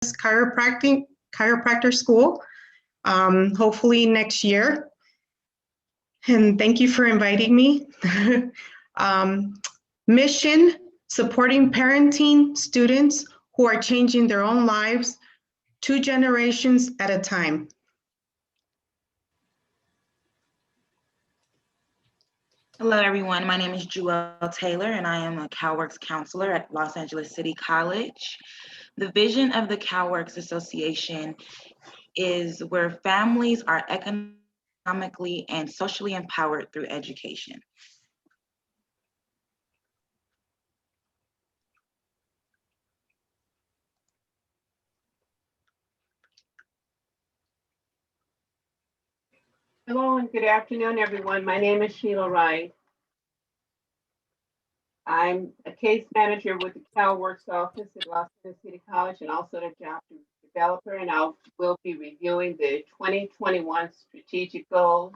chiropractor school, hopefully next year. And thank you for inviting me. Mission, supporting parenting students who are changing their own lives 2 generations at a time. Hello, everyone. My name is Jewel Taylor, and I am a CalWORKs counselor at Los Angeles City College. The vision of the CalWORKs Association is where families are economically and socially empowered through education. Hello and good afternoon, everyone. My name is Sheila Wright. I'm a case manager with the CalWORKs office at Los Angeles City College and also the job developer, and I will be reviewing the 2021 strategic goals.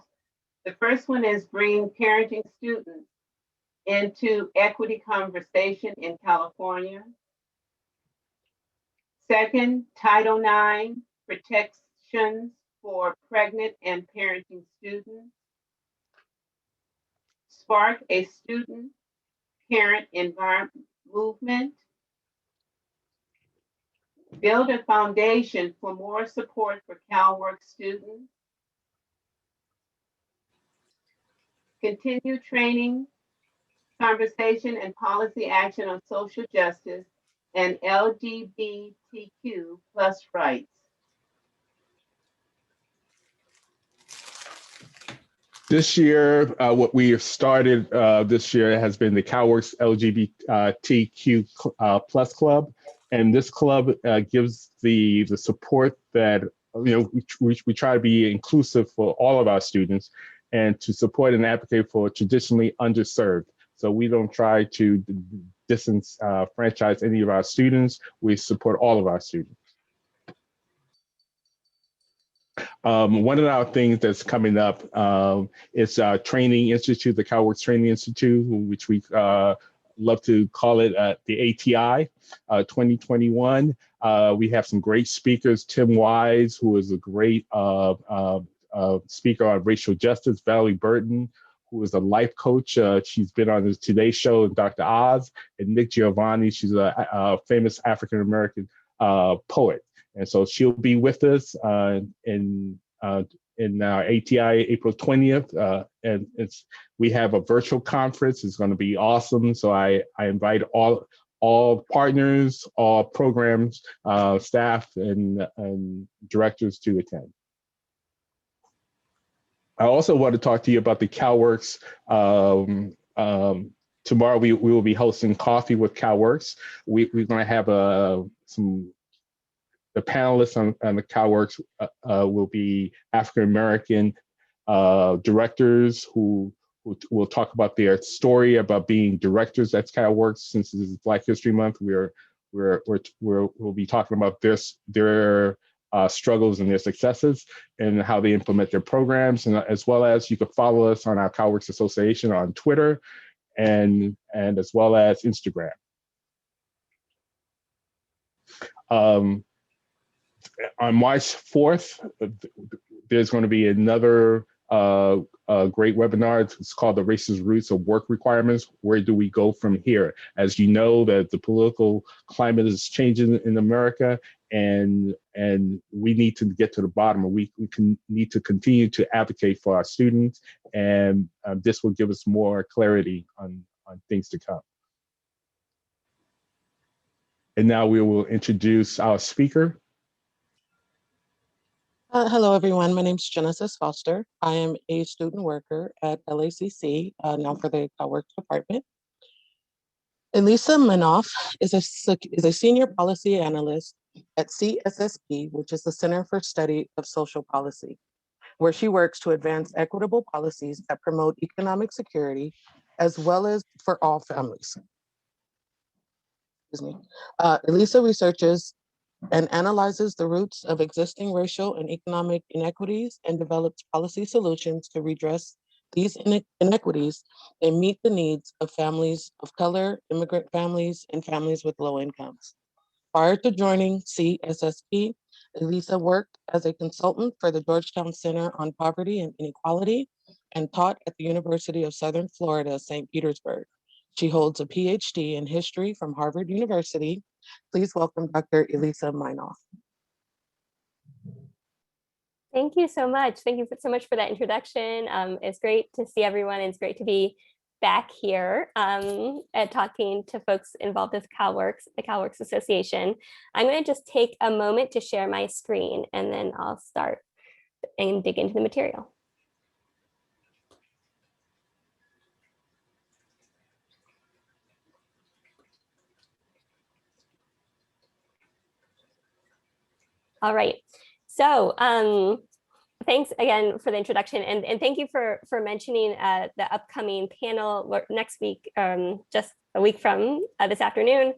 The first one is bringing parenting students into equity conversation in California. Second, Title IX protections for pregnant and parenting students. Spark a student parent environment movement. Build a foundation for more support for CalWORKs students. Continue training, conversation, and policy action on social justice and LGBTQ plus rights. This year, what we have started this year has been the CalWORKs LGBTQ plus club, and this club gives the support that we try to be inclusive for all of our students, and to support and advocate for traditionally underserved. So we don't try to disenfranchise any of our students. We support all of our students. One of our things that's coming up is our training institute, the CalWORKs Training Institute, which we love to call it the ATI 2021. We have some great speakers, Tim Wise, who is a great speaker on racial justice, Valerie Burton, who is a life coach. She's been on the Today Show and Dr. Oz, and Nick Giovanni. She's a famous African-American poet. And so she'll be with us in our ATI April 20th. And we have a virtual conference. It's going to be awesome. So I invite all partners, all programs, staff, and directors to attend. I also want to talk to you about the CalWORKs. Tomorrow we will be hosting Coffee with CalWORKs. We're going to have the panelists on the CalWORKs will be African-American directors who will talk about their story about being directors at CalWORKs. Since this is Black History Month, we'll be talking about their struggles and their successes and how they implement their programs, and as well as you can follow us on our CalWORKs Association on Twitter and as well as Instagram. On March 4th, there's going to be another great webinar. It's called The Racist Roots of Work Requirements. Where do we go from here? As you know, that the political climate is changing in America, and we need to get to the bottom. We need to continue to advocate for our students, and this will give us more clarity on things to come. And now we will introduce our speaker. Hello, everyone. My name is Genesis Foster. I am a student worker at LACC, now for the CalWORKs department. Elisa Minoff is a senior policy analyst at CSSP, which is the Center for Study of Social Policy, where she works to advance equitable policies that promote economic security, as well as for all families. Excuse me. Elisa researches and analyzes the roots of existing racial and economic inequities and develops policy solutions to redress these inequities and meet the needs of families of color, immigrant families, and families with low incomes. Prior to joining CSSP, Elisa worked as a consultant for the Georgetown Center on Poverty and Inequality and taught at the University of Southern Florida, St. Petersburg. She holds a PhD in history from Harvard University. Please welcome Dr. Elisa Minoff. Thank you so much. Thank you so much for that introduction. It's great to see everyone. It's great to be back here at talking to folks involved with CalWORKs, the CalWORKs Association. I'm going to just take a moment to share my screen and then I'll start and dig into the material. All right, so thanks again for the introduction, and thank you for mentioning the upcoming panel next week, just a week from this afternoon.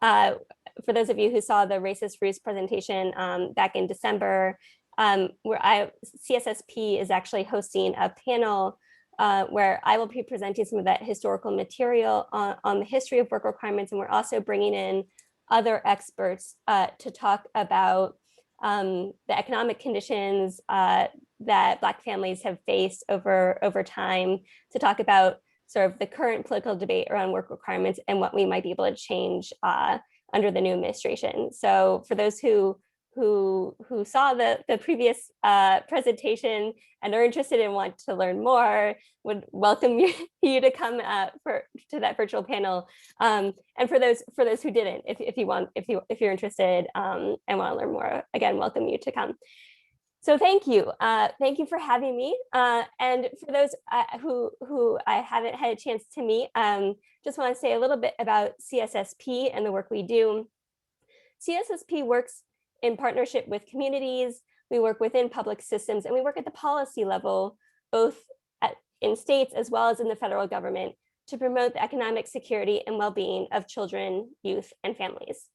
For those of you who saw the Racist Roots presentation back in December, CSSP is actually hosting a panel where I will be presenting some of that historical material on the history of work requirements, and we're also bringing in other experts to talk about the economic conditions that Black families have faced over time, to talk about sort of the current political debate around work requirements and what we might be able to change under the new administration. So for those who saw the previous presentation and are interested and want to learn more, would welcome you to come to that virtual panel. And for those who didn't, if you're interested and want to learn more, again, welcome you to come. So thank you for having me. And for those who I haven't had a chance to meet, just want to say a little bit about CSSP and the work we do. CSSP works in partnership with communities. We work within public systems, and we work at the policy level, both in states as well as in the federal government, to promote the economic security and well-being of children, youth, and families.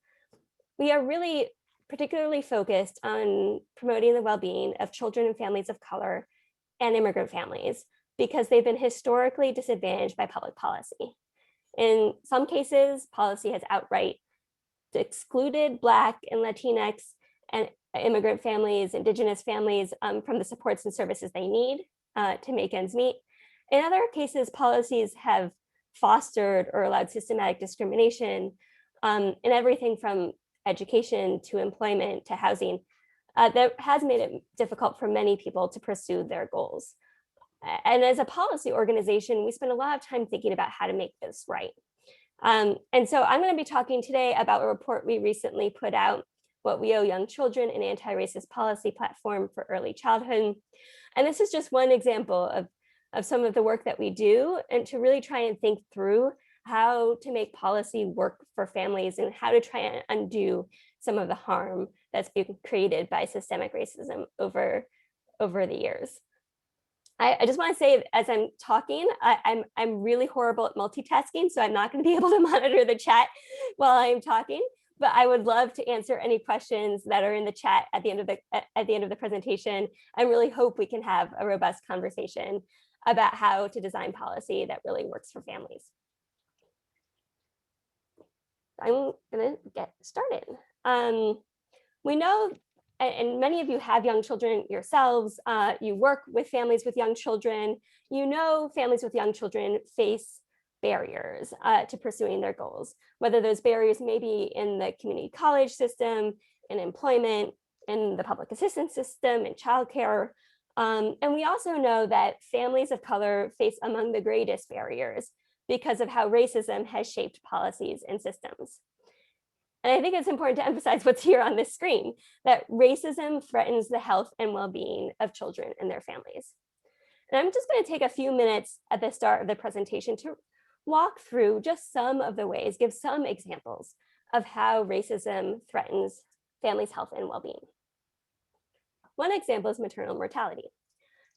We are really particularly focused on promoting the well-being of children and families of color and immigrant families, because they've been historically disadvantaged by public policy. In some cases, policy has outright excluded Black and Latinx and immigrant families, Indigenous families from the supports and services they need to make ends meet. In other cases, policies have fostered or allowed systematic discrimination in everything from education to employment to housing that has made it difficult for many people to pursue their goals. And as a policy organization, we spend a lot of time thinking about how to make this right. And so I'm going to be talking today about a report we recently put out, What We Owe Young Children, an Anti-Racist Policy Platform for Early Childhood. And this is just one example of some of the work that we do, and to really try and think through how to make policy work for families and how to try and undo some of the harm that's been created by systemic racism over the years. I just want to say, as I'm talking, I'm really horrible at multitasking, so I'm not going to be able to monitor the chat while I'm talking. But I would love to answer any questions that are in the chat at the end of the presentation. I really hope we can have a robust conversation about how to design policy that really works for families. I'm going to get started. We know, and many of you have young children yourselves, you work with families with young children, you know families with young children face barriers to pursuing their goals, whether those barriers may be in the community college system, in employment, in the public assistance system, in childcare. And we also know that families of color face among the greatest barriers because of how racism has shaped policies and systems. And I think it's important to emphasize what's here on this screen, that racism threatens the health and well-being of children and their families. And I'm just going to take a few minutes at the start of the presentation to walk through just some of the ways, give some examples of how racism threatens families' health and well-being. One example is maternal mortality.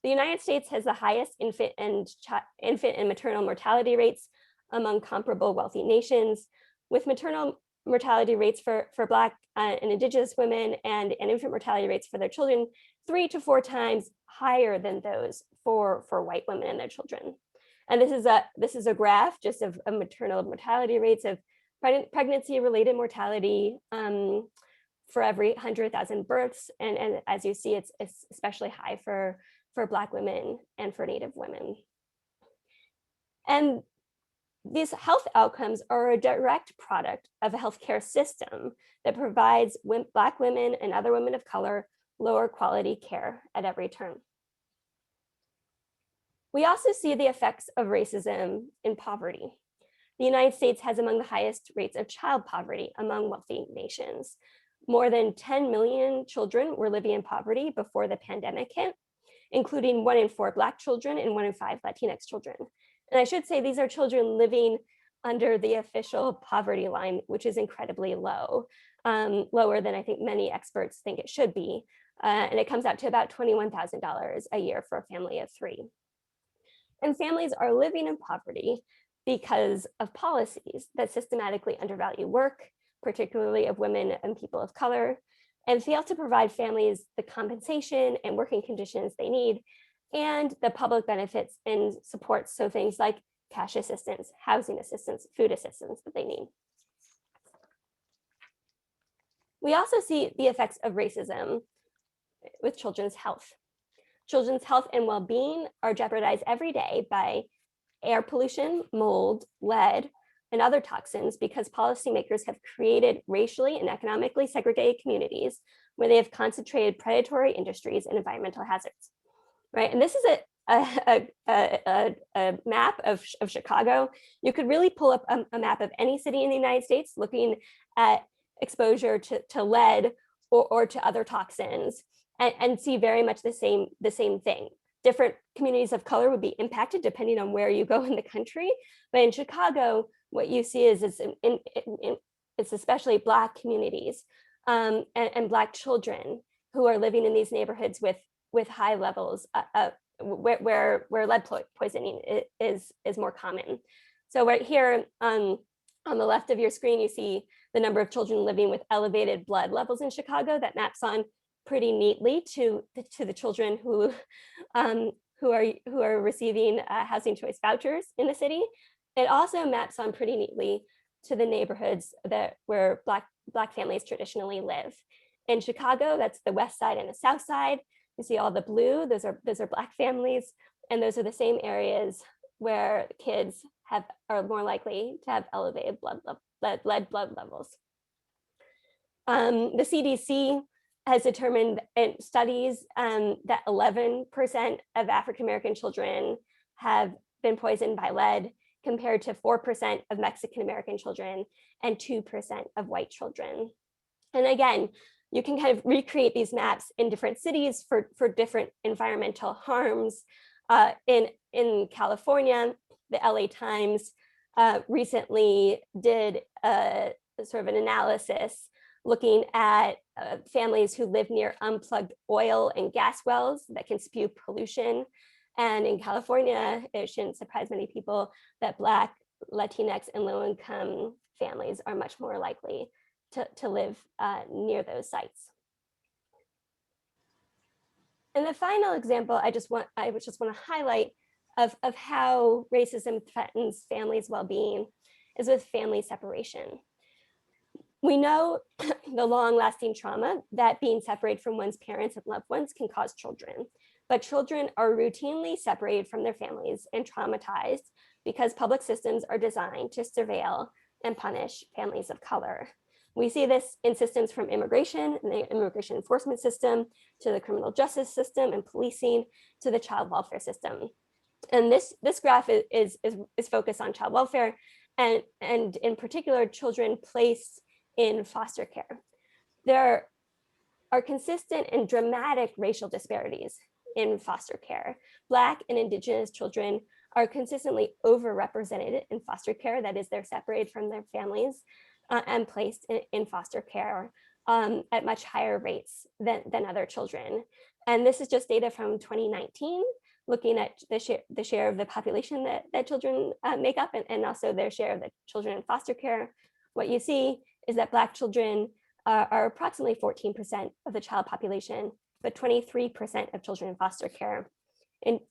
The United States has the highest infant and maternal mortality rates among comparable wealthy nations, with maternal mortality rates for Black and Indigenous women and infant mortality rates for their children 3 to 4 times higher than those for white women and their children. And this is a graph just of maternal mortality rates of pregnancy-related mortality for every 100,000 births. And as you see, it's especially high for Black women and for Native women. And these health outcomes are a direct product of a healthcare system that provides Black women and other women of color lower quality care at every turn. We also see the effects of racism in poverty. The United States has among the highest rates of child poverty among wealthy nations. More than 10 million children were living in poverty before the pandemic hit, including 1 in 4 Black children and 1 in 5 Latinx children. And I should say these are children living under the official poverty line, which is incredibly low, lower than I think many experts think it should be. And it comes out to about $21,000 a year for a family of 3. And families are living in poverty because of policies that systematically undervalue work, particularly of women and people of color, and fail to provide families the compensation and working conditions they need, and the public benefits and supports, so things like cash assistance, housing assistance, food assistance that they need. We also see the effects of racism with children's health. Children's health and well-being are jeopardized every day by air pollution, mold, lead, and other toxins because policymakers have created racially and economically segregated communities where they have concentrated predatory industries and environmental hazards, right? And this is a map of Chicago. You could really pull up a map of any city in the United States looking at exposure to lead or to other toxins and see very much the same thing. Different communities of color would be impacted depending on where you go in the country. But in Chicago, what you see is it's especially Black communities and Black children who are living in these neighborhoods with high levels where lead poisoning is more common. So right here on the left of your screen, you see the number of children living with elevated blood levels in Chicago. That maps on pretty neatly to the children who are receiving housing choice vouchers in the city. It also maps on pretty neatly to the neighborhoods where Black families traditionally live. In Chicago, that's the west side and the south side. You see all the blue, those are Black families, and those are the same areas where kids are more likely to have elevated lead blood levels. The CDC has determined in studies that 11% of African-American children have been poisoned by lead, compared to 4% of Mexican-American children and 2% of white children. And again, you can kind of recreate these maps in different cities for different environmental harms. In California, the LA Times recently did sort of an analysis looking at families who live near unplugged oil and gas wells that can spew pollution. And in California, it shouldn't surprise many people that Black, Latinx, and low-income families are much more likely to live near those sites. And the final example I just want to highlight of how racism threatens families' well-being is with family separation. We know the long-lasting trauma that being separated from one's parents and loved ones can cause children, but children are routinely separated from their families and traumatized because public systems are designed to surveil and punish families of color. We see this in systems from immigration and the immigration enforcement system to the criminal justice system and policing to the child welfare system. And this graph is focused on child welfare and in particular children placed in foster care. There are consistent and dramatic racial disparities in foster care. Black and Indigenous children are consistently overrepresented in foster care, that is, they're separated from their families and placed in foster care at much higher rates than other children. And this is just data from 2019, looking at the share of the population that children make up and also their share of the children in foster care. What you see is that Black children are approximately 14% of the child population, but 23% of children in foster care.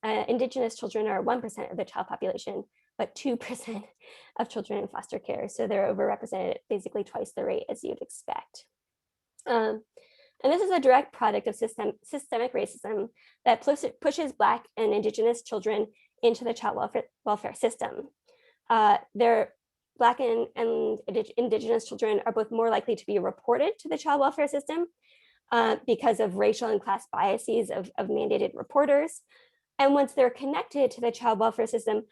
Indigenous children are 1% of the child population, but 2% of children in foster care. So they're overrepresented at basically twice the rate as you'd expect. And this is a direct product of systemic racism that pushes Black and Indigenous children into the child welfare system. Black and Indigenous children are both more likely to be reported to the child welfare system because of racial and class biases of mandated reporters. And once they're connected to the child welfare system,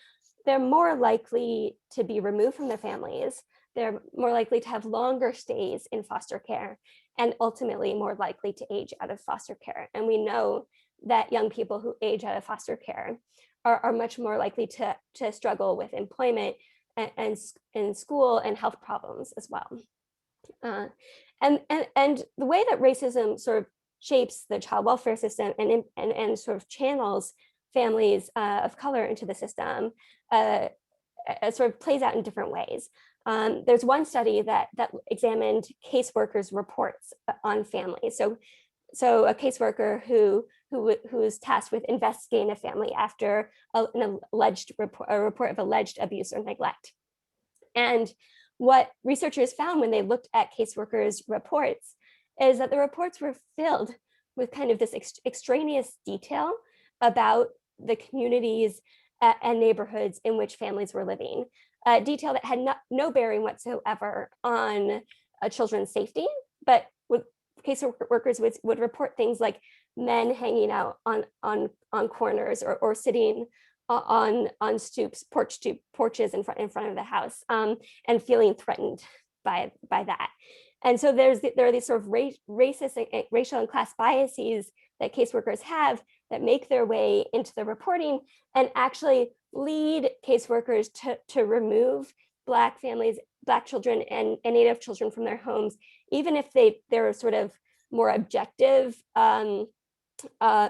they're more likely to be removed from their families. They're more likely to have longer stays in foster care, and ultimately more likely to age out of foster care. And we know that young people who age out of foster care are much more likely to struggle with employment and in school and health problems as well. And the way that racism sort of shapes the child welfare system and sort of channels families of color into the system sort of plays out in different ways. There's one study that examined caseworkers' reports on families. So a caseworker who is tasked with investigating a family after a report of alleged abuse or neglect. And what researchers found when they looked at caseworkers' reports is that the reports were filled with kind of this extraneous detail about the communities and neighborhoods in which families were living. Detail that had no bearing whatsoever on children's safety, but caseworkers would report things like men hanging out on corners or sitting on stoops, porches in front of the house, and feeling threatened by that. And so there are these sort of racist, racial and class biases that caseworkers have that make their way into the reporting and actually lead caseworkers to remove Black families, Black children and Native children from their homes, even if they're sort of more objective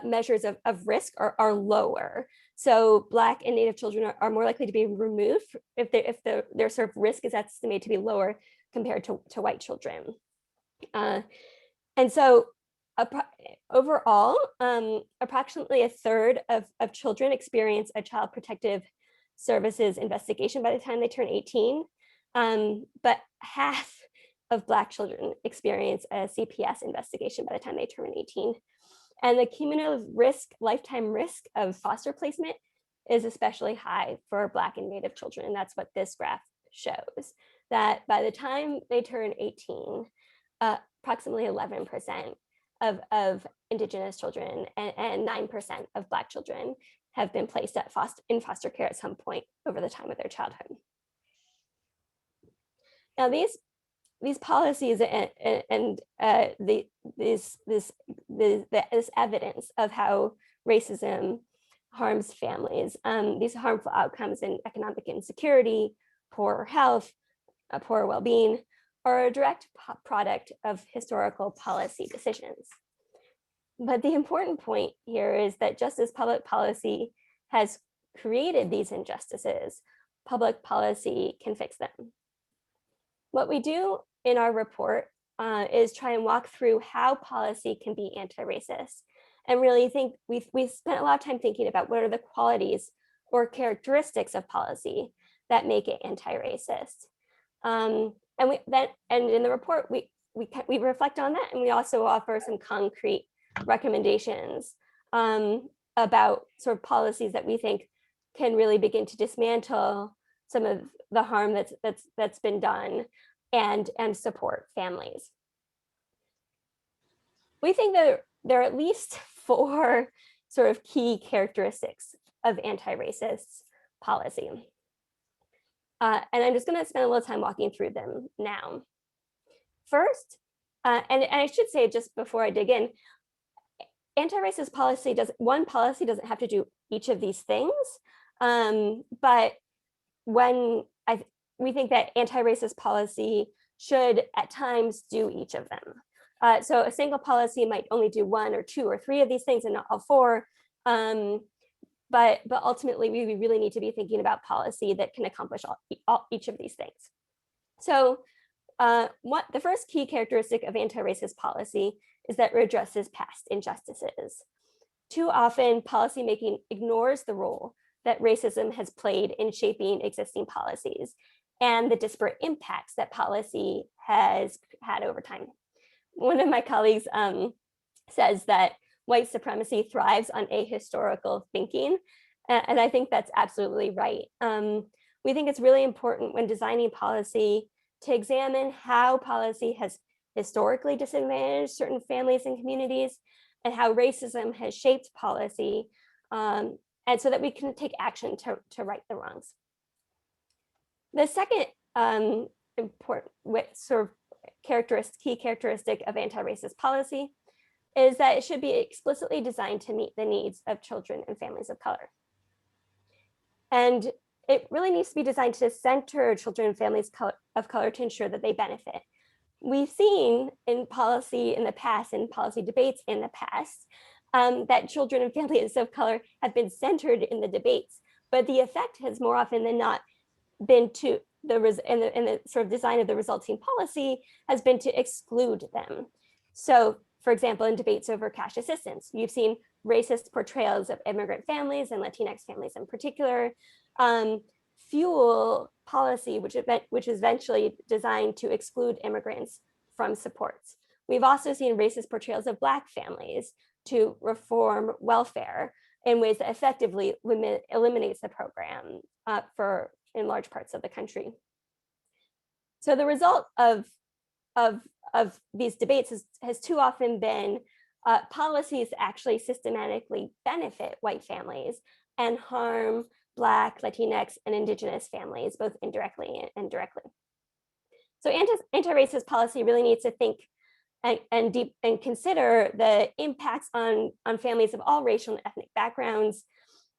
measures of risk are lower. So Black and Native children are more likely to be removed if their sort of risk is estimated to be lower compared to white children. And so overall, approximately a third of children experience a Child Protective Services investigation by the time they turn 18, but half of Black children experience a CPS investigation by the time they turn 18. And the cumulative lifetime risk of foster placement is especially high for Black and Native children. And that's what this graph shows, that by the time they turn 18, approximately 11% of Indigenous children and 9% of Black children have been placed in foster care at some point over the time of their childhood. Now, these policies and this evidence of how racism harms families, these harmful outcomes in economic insecurity, poor health, poor well-being, are a direct product of historical policy decisions. But the important point here is that just as public policy has created these injustices, public policy can fix them. What we do in our report is try and walk through how policy can be anti-racist, and really think we've spent a lot of time thinking about what are the qualities or characteristics of policy that make it anti-racist. And in the report we reflect on that, and we also offer some concrete recommendations about sort of policies that we think can really begin to dismantle some of the harm that's been done and support families. We think that there are at least 4 sort of key characteristics of anti-racist policy. And I'm just going to spend a little time walking through them now. First, and I should say just before I dig in, anti-racist policy doesn't have to do each of these things, but we think that anti-racist policy should at times do each of them. So a single policy might only do 1 or 2 or 3 of these things and not all 4. But ultimately, we really need to be thinking about policy that can accomplish each of these things. So the first key characteristic of anti-racist policy is that it addresses past injustices. Too often, policymaking ignores the role that racism has played in shaping existing policies and the disparate impacts that policy has had over time. One of my colleagues says that white supremacy thrives on ahistorical thinking, and I think that's absolutely right. We think it's really important when designing policy to examine how policy has historically disadvantaged certain families and communities, and how racism has shaped policy, and so that we can take action to right the wrongs. The second important sort of key characteristic of anti-racist policy is that it should be explicitly designed to meet the needs of children and families of color. And it really needs to be designed to center children and families of color to ensure that they benefit. We've seen in policy in the past, in policy debates in the past, that children and families of color have been centered in the debates, but the effect has more often than not been to the sort of design of the resulting policy has been to exclude them. So, for example, in debates over cash assistance, you've seen racist portrayals of immigrant families and Latinx families in particular, fuel policy, which is eventually designed to exclude immigrants from supports. We've also seen racist portrayals of Black families to reform welfare in ways that effectively eliminates the program in large parts of the country. So the result of these debates has too often been policies that actually systematically benefit white families and harm Black, Latinx, and Indigenous families, both indirectly and directly. So anti-racist policy really needs to think and consider the impacts on families of all racial and ethnic backgrounds,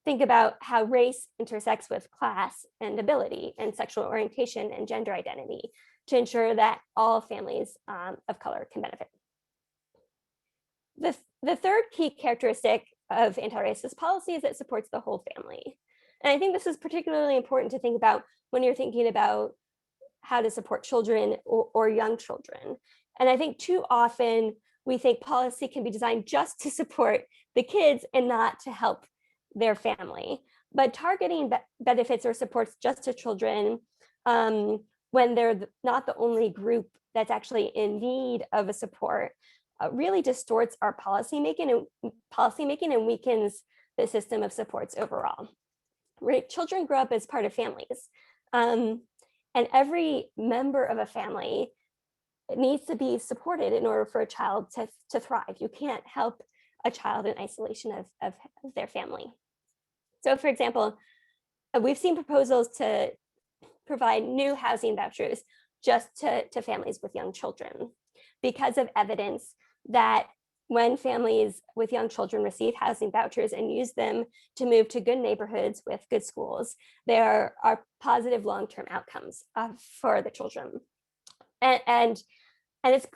think about how race intersects with class and ability and sexual orientation and gender identity to ensure that all families of color can benefit. The third key characteristic of anti-racist policy is that it supports the whole family. And I think this is particularly important to think about when you're thinking about how to support children or young children. And I think too often we think policy can be designed just to support the kids and not to help their family. But targeting benefits or supports just to children when they're not the only group that's actually in need of a support really distorts our policymaking and weakens the system of supports overall. Right? Children grow up as part of families, and every member of a family needs to be supported in order for a child to thrive. You can't help a child in isolation of their family. So, for example, we've seen proposals to provide new housing vouchers just to families with young children because of evidence that when families with young children receive housing vouchers and use them to move to good neighborhoods with good schools, there are positive long-term outcomes for the children. And it's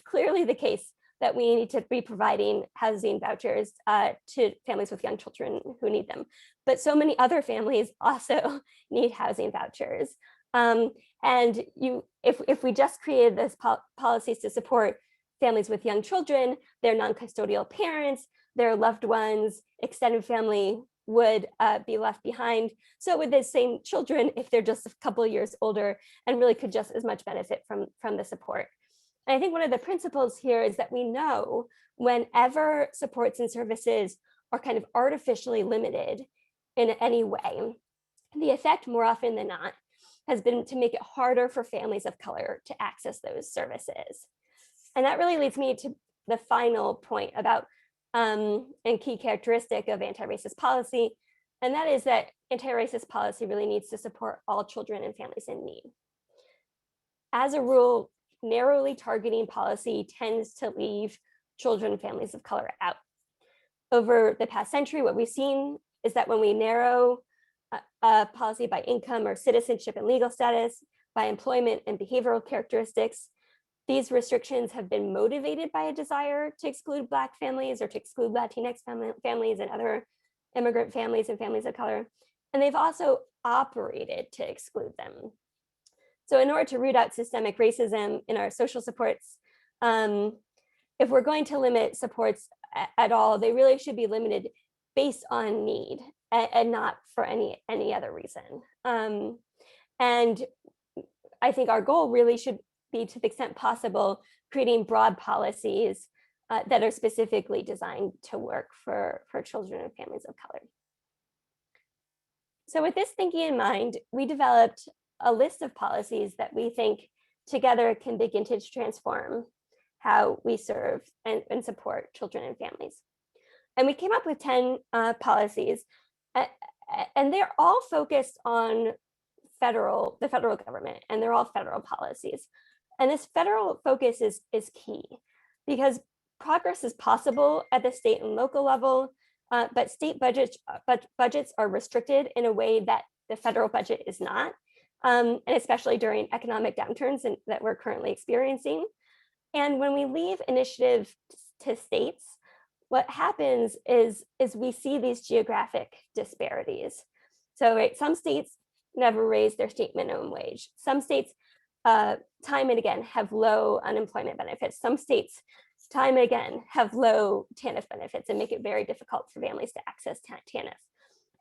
clearly the case that we need to be providing housing vouchers to families with young children who need them. But so many other families also need housing vouchers. And if we just created those policies to support families with young children, their non-custodial parents, their loved ones, extended family would be left behind. So would the same children if they're just a couple of years older and really could just as much benefit from the support. And I think one of the principles here is that we know whenever supports and services are kind of artificially limited in any way, the effect more often than not has been to make it harder for families of color to access those services. And that really leads me to the final point about and key characteristic of anti-racist policy, and that is that anti-racist policy really needs to support all children and families in need. As a rule, narrowly targeting policy tends to leave children and families of color out. Over the past century, what we've seen is that when we narrow a policy by income or citizenship and legal status, by employment and behavioral characteristics, these restrictions have been motivated by a desire to exclude Black families or to exclude Latinx families and other immigrant families and families of color. And they've also operated to exclude them. So in order to root out systemic racism in our social supports, if we're going to limit supports at all, they really should be limited based on need and not for any other reason. And I think our goal really should be, to the extent possible, creating broad policies that are specifically designed to work for children and families of color. So with this thinking in mind, we developed a list of policies that we think together can begin to transform how we serve and support children and families. And we came up with 10 policies, and they're all focused on the federal government, and they're all federal policies. And this federal focus is key because progress is possible at the state and local level, but state budgets are restricted in a way that the federal budget is not, and especially during economic downturns that we're currently experiencing. And when we leave initiative to states, what happens is we see these geographic disparities. So right, some states never raise their state minimum wage. Some states, time and again, have low unemployment benefits. Some states, time and again, have low TANF benefits and make it very difficult for families to access TANF.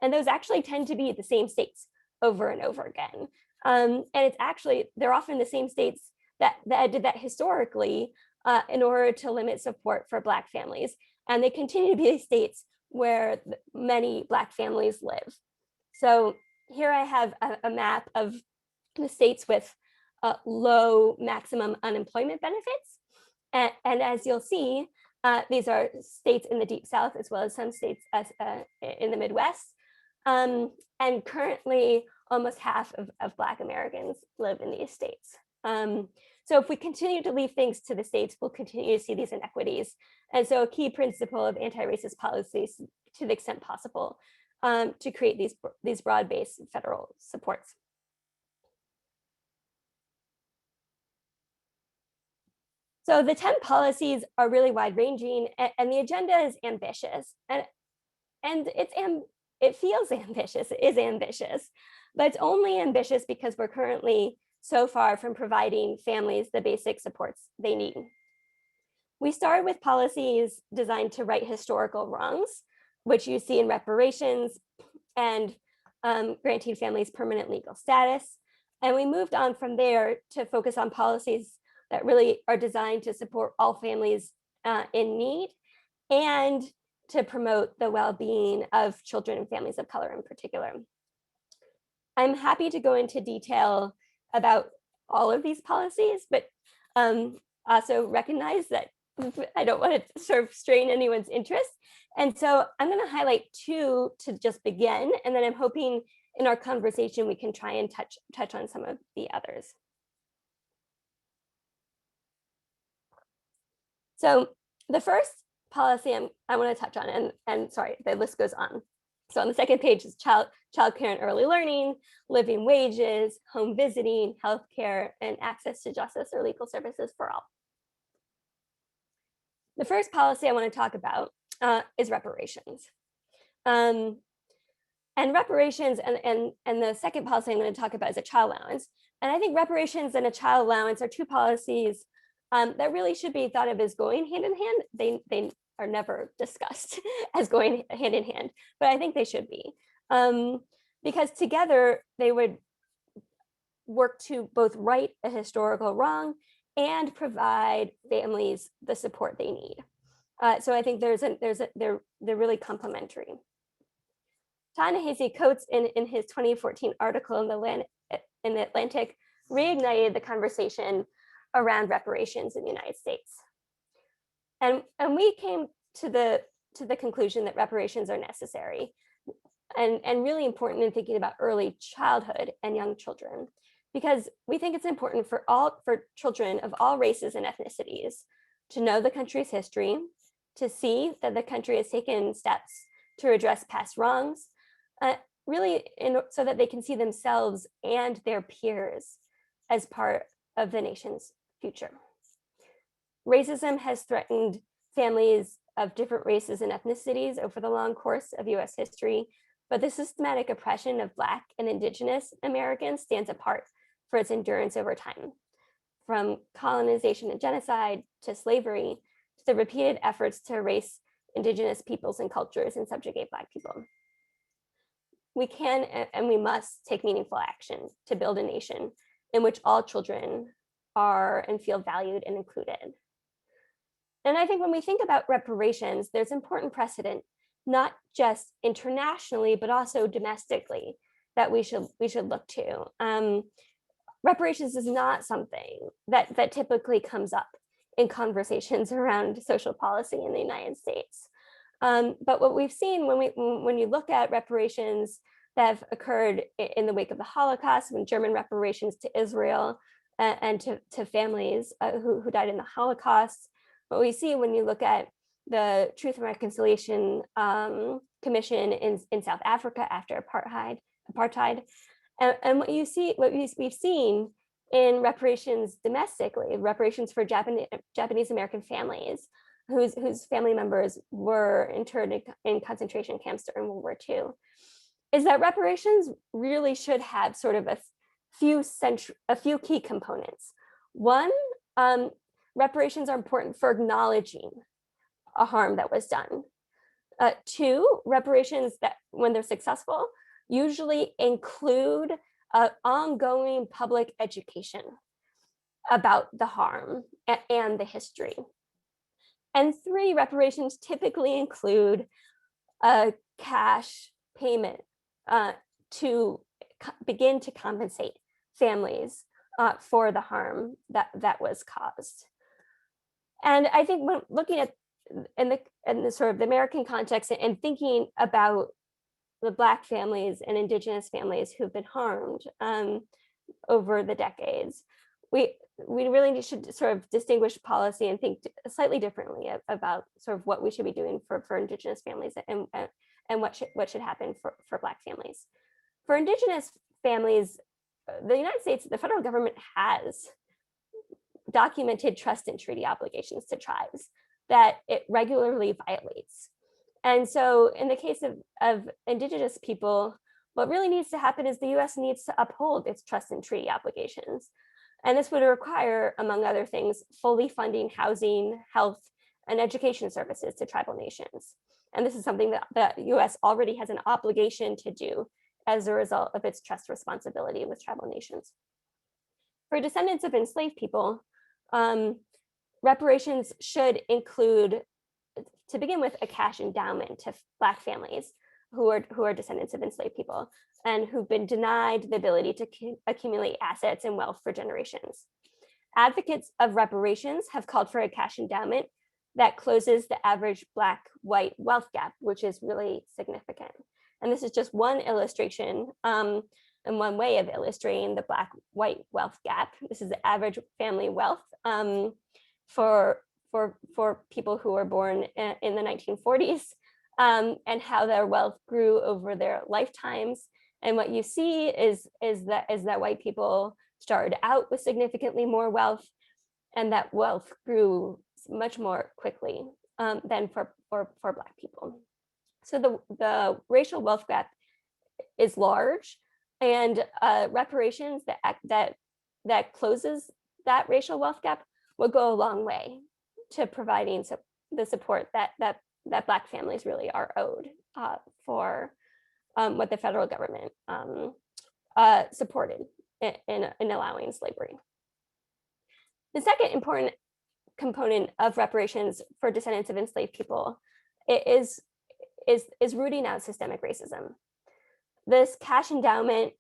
And those actually tend to be the same states over and over again. And it's actually, they're often the same states that did that historically in order to limit support for Black families. And they continue to be the states where many Black families live. So here I have a map of the states with low maximum unemployment benefits. And as you'll see, these are states in the Deep South, as well as some states in the Midwest. And currently, almost half of Black Americans live in these states. So if we continue to leave things to the states, we'll continue to see these inequities. And so a key principle of anti-racist policies, to the extent possible, to create these broad-based federal supports. So the 10 policies are really wide-ranging, and the agenda is ambitious. And it feels ambitious, it is ambitious, but it's only ambitious because we're currently so far from providing families the basic supports they need. We started with policies designed to right historical wrongs, which you see in reparations and granting families permanent legal status. And we moved on from there to focus on policies that really are designed to support all families in need and to promote the well-being of children and families of color in particular. I'm happy to go into detail about all of these policies, but also recognize that I don't want to sort of strain anyone's interest. And so I'm going to highlight two to just begin, and then I'm hoping in our conversation we can try and touch on some of the others. So the first policy I want to touch on, and sorry, the list goes on. So on the second page is childcare and early learning, living wages, home visiting, healthcare, and access to justice or legal services for all. The first policy I want to talk about is reparations. And reparations and the second policy I'm going to talk about is a child allowance. And I think reparations and a child allowance are two policies that really should be thought of as going hand in hand. They are never discussed as going hand in hand, but I think they should be. Because together they would work to both right a historical wrong and provide families the support they need. So I think they're really complementary. Ta-Nehisi Coates in his 2014 article in the Atlantic reignited the conversation around reparations in the United States. And we came to the conclusion that reparations are necessary and really important in thinking about early childhood and young children, because we think it's important for children of all races and ethnicities to know the country's history, to see that the country has taken steps to address past wrongs, so that they can see themselves and their peers as part of the nation's future. Racism has threatened families of different races and ethnicities over the long course of US history, but the systematic oppression of Black and Indigenous Americans stands apart for its endurance over time. From colonization and genocide to slavery, to the repeated efforts to erase Indigenous peoples and cultures and subjugate Black people. we can and we must take meaningful action to build a nation in which all children are and feel valued and included. And I think when we think about reparations, there's important precedent, not just internationally, but also domestically, that we should look to. Reparations is not something that typically comes up in conversations around social policy in the United States. But what we've seen when you look at reparations that have occurred in the wake of the Holocaust, when German reparations to Israel and to families who died in the Holocaust, what we see when you look at the Truth and Reconciliation Commission in South Africa after apartheid, and what we've seen in reparations domestically, reparations for Japanese American families whose family members were interned in concentration camps during World War II, is that reparations really should have sort of a few key components. One, reparations are important for acknowledging a harm that was done. Two, reparations that, when they're successful, usually include ongoing public education about the harm and the history. And three, reparations typically include a cash payment to begin to compensate families for the harm that was caused. And I think when looking at in the sort of the American context and thinking about the Black families and Indigenous families who've been harmed over the decades, we really should sort of distinguish policy and think slightly differently about sort of what we should be doing for Indigenous families and what should happen for Black families. For Indigenous families, the United States, the federal government has documented trust and treaty obligations to tribes that it regularly violates. And so in the case of Indigenous people, what really needs to happen is the US needs to uphold its trust and treaty obligations. And this would require, among other things, fully funding housing, health, and education services to tribal nations. And this is something that the US already has an obligation to do as a result of its trust responsibility with tribal nations. For descendants of enslaved people, reparations should include, to begin with, a cash endowment to Black families who are descendants of enslaved people and who've been denied the ability to accumulate assets and wealth for generations. Advocates of reparations have called for a cash endowment that closes the average Black-white wealth gap, which is really significant. And this is just one illustration and one way of illustrating the Black-white wealth gap. This is the average family wealth for people who were born in the 1940s and how their wealth grew over their lifetimes. And what you see is that white people started out with significantly more wealth, and that wealth grew much more quickly than for Black people. So the racial wealth gap is large, and reparations that closes that racial wealth gap will go a long way to providing the support that Black families really are owed for what the federal government supported in allowing slavery. The second important component of reparations for descendants of enslaved people is rooting out systemic racism. This cash endowment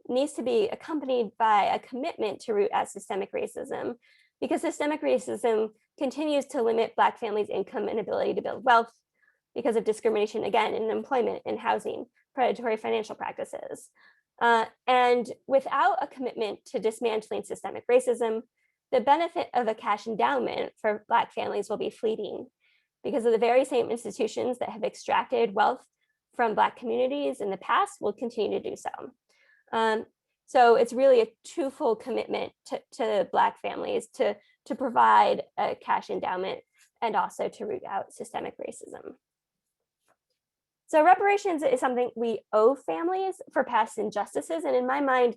needs to be accompanied by a commitment to root out systemic racism, because systemic racism continues to limit Black families' income and ability to build wealth because of discrimination, again, in employment and housing, predatory financial practices. And without a commitment to dismantling systemic racism, the benefit of a cash endowment for Black families will be fleeting because of the very same institutions that have extracted wealth from Black communities in the past will continue to do so. So it's really a twofold commitment to Black families to provide a cash endowment and also to root out systemic racism. So reparations is something we owe families for past injustices. And in my mind,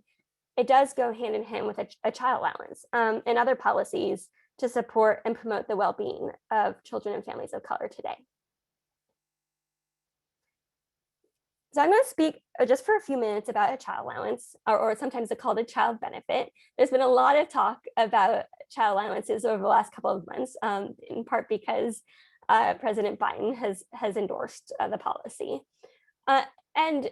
it does go hand in hand with a child allowance and other policies to support and promote the well-being of children and families of color today. So I'm going to speak just for a few minutes about a child allowance, or sometimes it's called a child benefit. There's been a lot of talk about child allowances over the last couple of months, in part because President Biden has endorsed the policy. And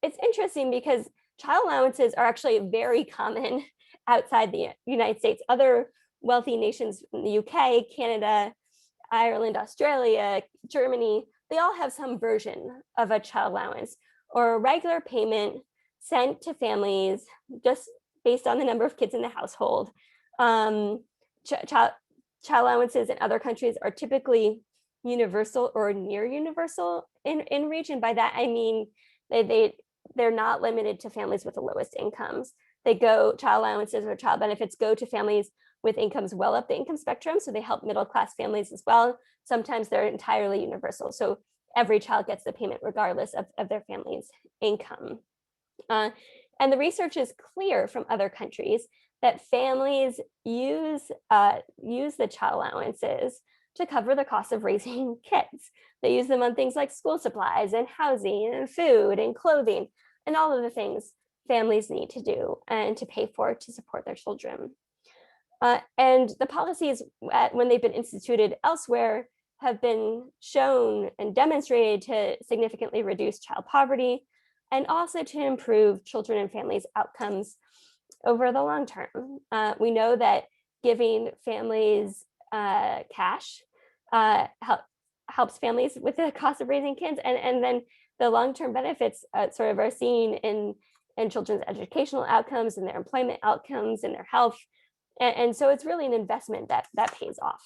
it's interesting because child allowances are actually very common outside the United States. Other wealthy nations in the UK, Canada, Ireland, Australia, Germany, they all have some version of a child allowance or a regular payment sent to families just based on the number of kids in the household. Child allowances in other countries are typically universal or near universal in reach. And by that, I mean they're not limited to families with the lowest incomes. Child allowances or child benefits go to families with incomes well up the income spectrum. So they help middle-class families as well. Sometimes they're entirely universal. So every child gets the payment regardless of their family's income. And the research is clear from other countries that families use the child allowances to cover the cost of raising kids. They use them on things like school supplies and housing and food and clothing and all of the things families need to do and to pay for to support their children. And the policies, when they've been instituted elsewhere, have been shown and demonstrated to significantly reduce child poverty and also to improve children and families' outcomes over the long term. We know that giving families cash helps families with the cost of raising kids, and then the long-term benefits sort of are seen in children's educational outcomes and their employment outcomes and their health. And so it's really an investment that pays off.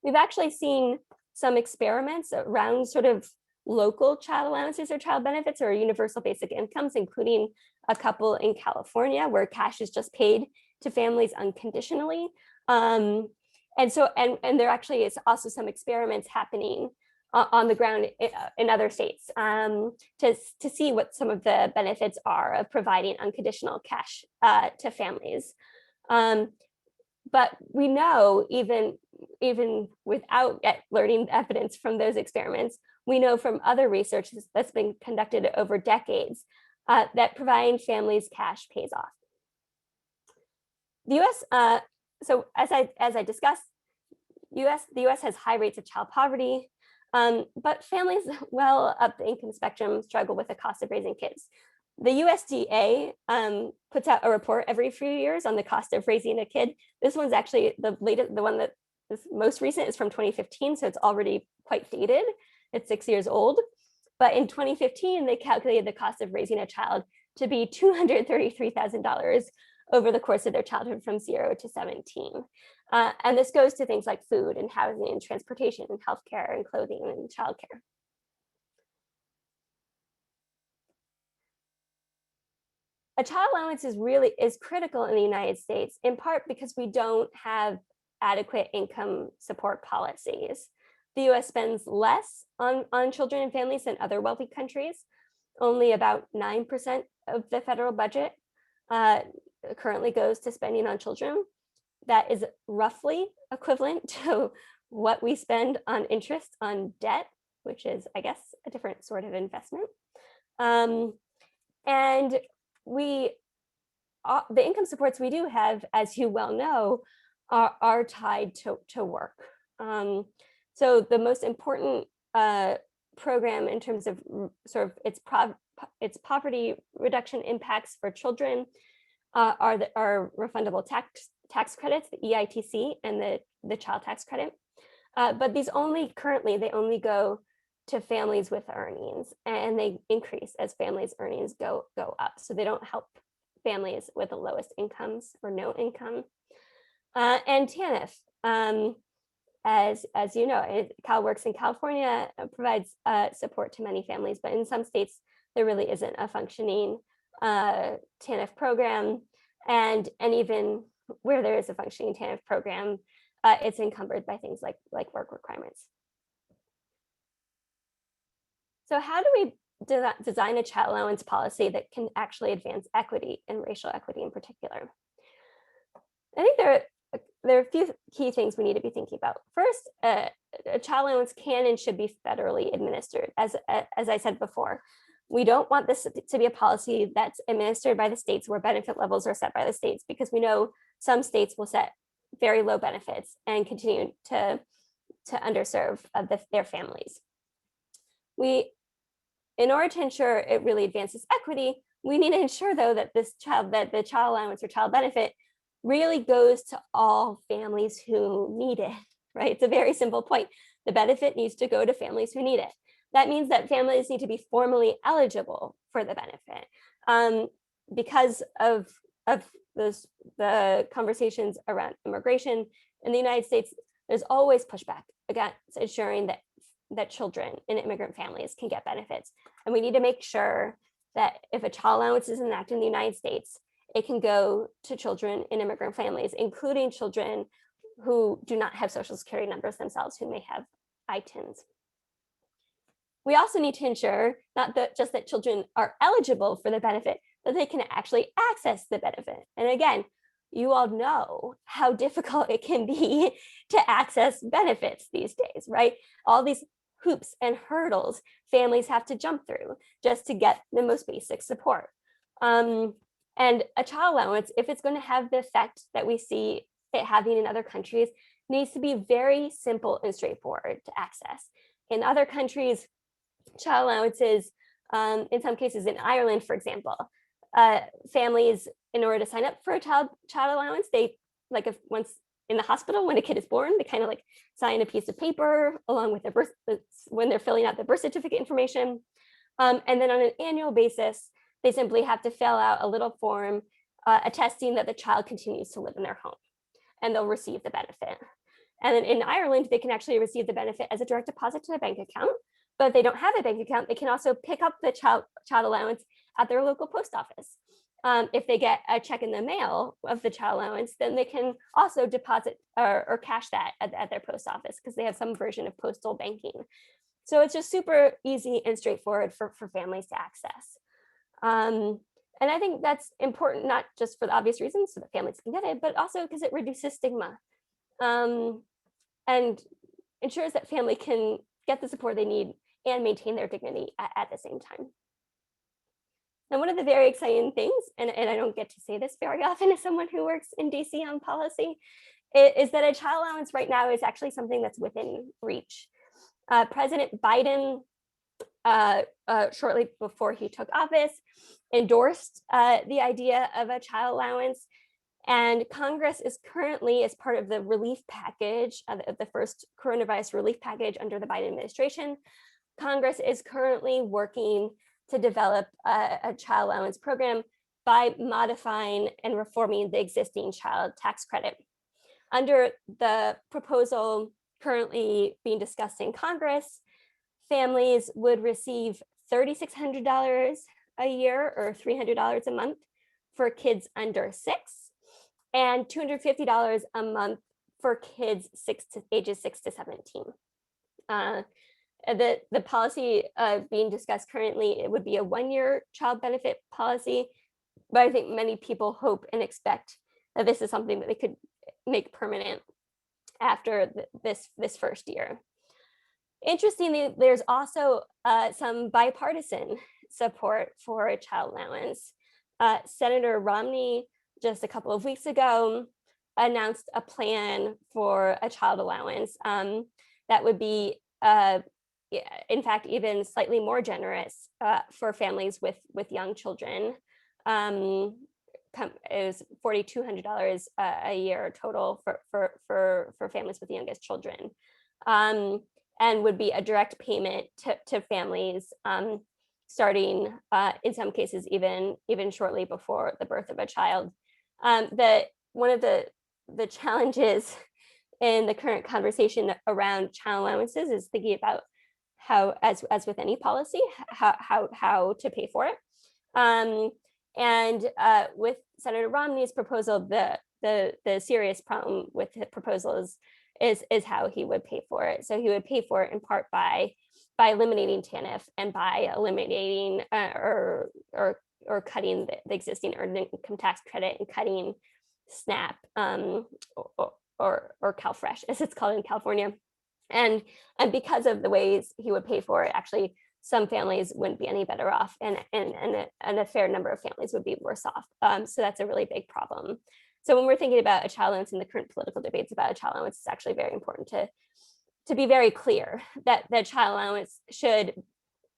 We've actually seen some experiments around sort of local child allowances or child benefits or universal basic incomes, including a couple in California where cash is just paid to families unconditionally. And there actually is also some experiments happening on the ground in other states to see what some of the benefits are of providing unconditional cash to families. But we know, even without learning evidence from those experiments, we know from other research that's been conducted over decades that providing families cash pays off. The U.S. So as I discussed, the U.S. has high rates of child poverty, but families well up the income spectrum struggle with the cost of raising kids. The USDA puts out a report every few years on the cost of raising a kid. This one's actually the one that is most recent is from 2015, so it's already quite dated. It's 6 years old. But in 2015, they calculated the cost of raising a child to be $233,000 over the course of their childhood from 0 to 17. And this goes to things like food and housing and transportation and healthcare and clothing and childcare. A child allowance is critical in the United States, in part because we don't have adequate income support policies. The US spends less on children and families than other wealthy countries. Only about 9% of the federal budget currently goes to spending on children. That is roughly equivalent to what we spend on interest on debt, which is, I guess, a different sort of investment. And the income supports we do have, as you well know, are tied to work. So the most important program in terms of sort of its poverty reduction impacts for children are refundable tax credits, the EITC and the child tax credit. But these currently only go to families with earnings, and they increase as families' earnings go up. So they don't help families with the lowest incomes or no income. And TANF, as you know, CalWORKs in California provides support to many families, but in some states there really isn't a functioning TANF program, and even where there is a functioning TANF program, it's encumbered by things like work requirements. So how do we design a child allowance policy that can actually advance equity and racial equity in particular? I think there there are a few key things we need to be thinking about. First, a child allowance can and should be federally administered. As I said before, we don't want this to be a policy that's administered by the states where benefit levels are set by the states, because we know some states will set very low benefits and continue to underserve their families. In order to ensure it really advances equity, we need to ensure, though, that the child allowance or child benefit really goes to all families who need it, right? It's a very simple point. The benefit needs to go to families who need it. That means that families need to be formally eligible for the benefit. Because of the conversations around immigration in the United States, there's always pushback against ensuring that children in immigrant families can get benefits. And we need to make sure that if a child allowance is enacted in the United States, it can go to children in immigrant families, including children who do not have Social Security numbers themselves, who may have ITINs. We also need to ensure not just that children are eligible for the benefit, but they can actually access the benefit. And again, you all know how difficult it can be to access benefits these days, right? All these hoops and hurdles families have to jump through just to get the most basic support. And a child allowance, if it's going to have the effect that we see it having in other countries, needs to be very simple and straightforward to access. In other countries, child allowances, in some cases in Ireland, for example, families, in order to sign up for a child allowance, they, like, if once in the hospital when a kid is born, they kind of like sign a piece of paper along with their birth, when they're filling out the birth certificate information. And then on an annual basis, they simply have to fill out a little form attesting that the child continues to live in their home, and they'll receive the benefit. And then in Ireland, they can actually receive the benefit as a direct deposit to their bank account. But if they don't have a bank account, they can also pick up the child allowance at their local post office. If they get a check in the mail of the child allowance, then they can also deposit or cash that at their post office, because they have some version of postal banking. So it's just super easy and straightforward for families to access. And I think that's important, not just for the obvious reasons so that families can get it, but also because it reduces stigma and ensures that family can get the support they need and maintain their dignity at the same time. Now, one of the very exciting things, and I don't get to say this very often as someone who works in DC on policy, is that a child allowance right now is actually something that's within reach. President Biden, shortly before he took office, endorsed the idea of a child allowance. And Congress is currently, as part of the relief package, the first coronavirus relief package under the Biden administration, Congress is currently working to develop a child allowance program by modifying and reforming the existing child tax credit. Under the proposal currently being discussed in Congress, families would receive $3,600 a year or $300 a month for kids under 6, and $250 a month for kids ages 6 to 17. The policy being discussed currently, it would be a 1-year child benefit policy, but I think many people hope and expect that this is something that they could make permanent after this first year. Interestingly, there's also some bipartisan support for a child allowance. Senator Romney, just a couple of weeks ago, announced a plan for a child allowance that would be, in fact, even slightly more generous for families with young children. It was $4,200 a year total for families with the youngest children, and would be a direct payment to families starting in some cases even shortly before the birth of a child. One of the challenges in the current conversation around child allowances is thinking about how, as with any policy, how to pay for it. And with Senator Romney's proposal, the serious problem with the proposal is how he would pay for it. So he would pay for it in part by eliminating TANF and by eliminating or cutting the existing earned income tax credit and cutting SNAP or CalFresh, as it's called in California. And because of the ways he would pay for it, actually, some families wouldn't be any better off, and a fair number of families would be worse off. So that's a really big problem. So when we're thinking about a child allowance in the current political debates about a child allowance, it's actually very important to be very clear that the child allowance should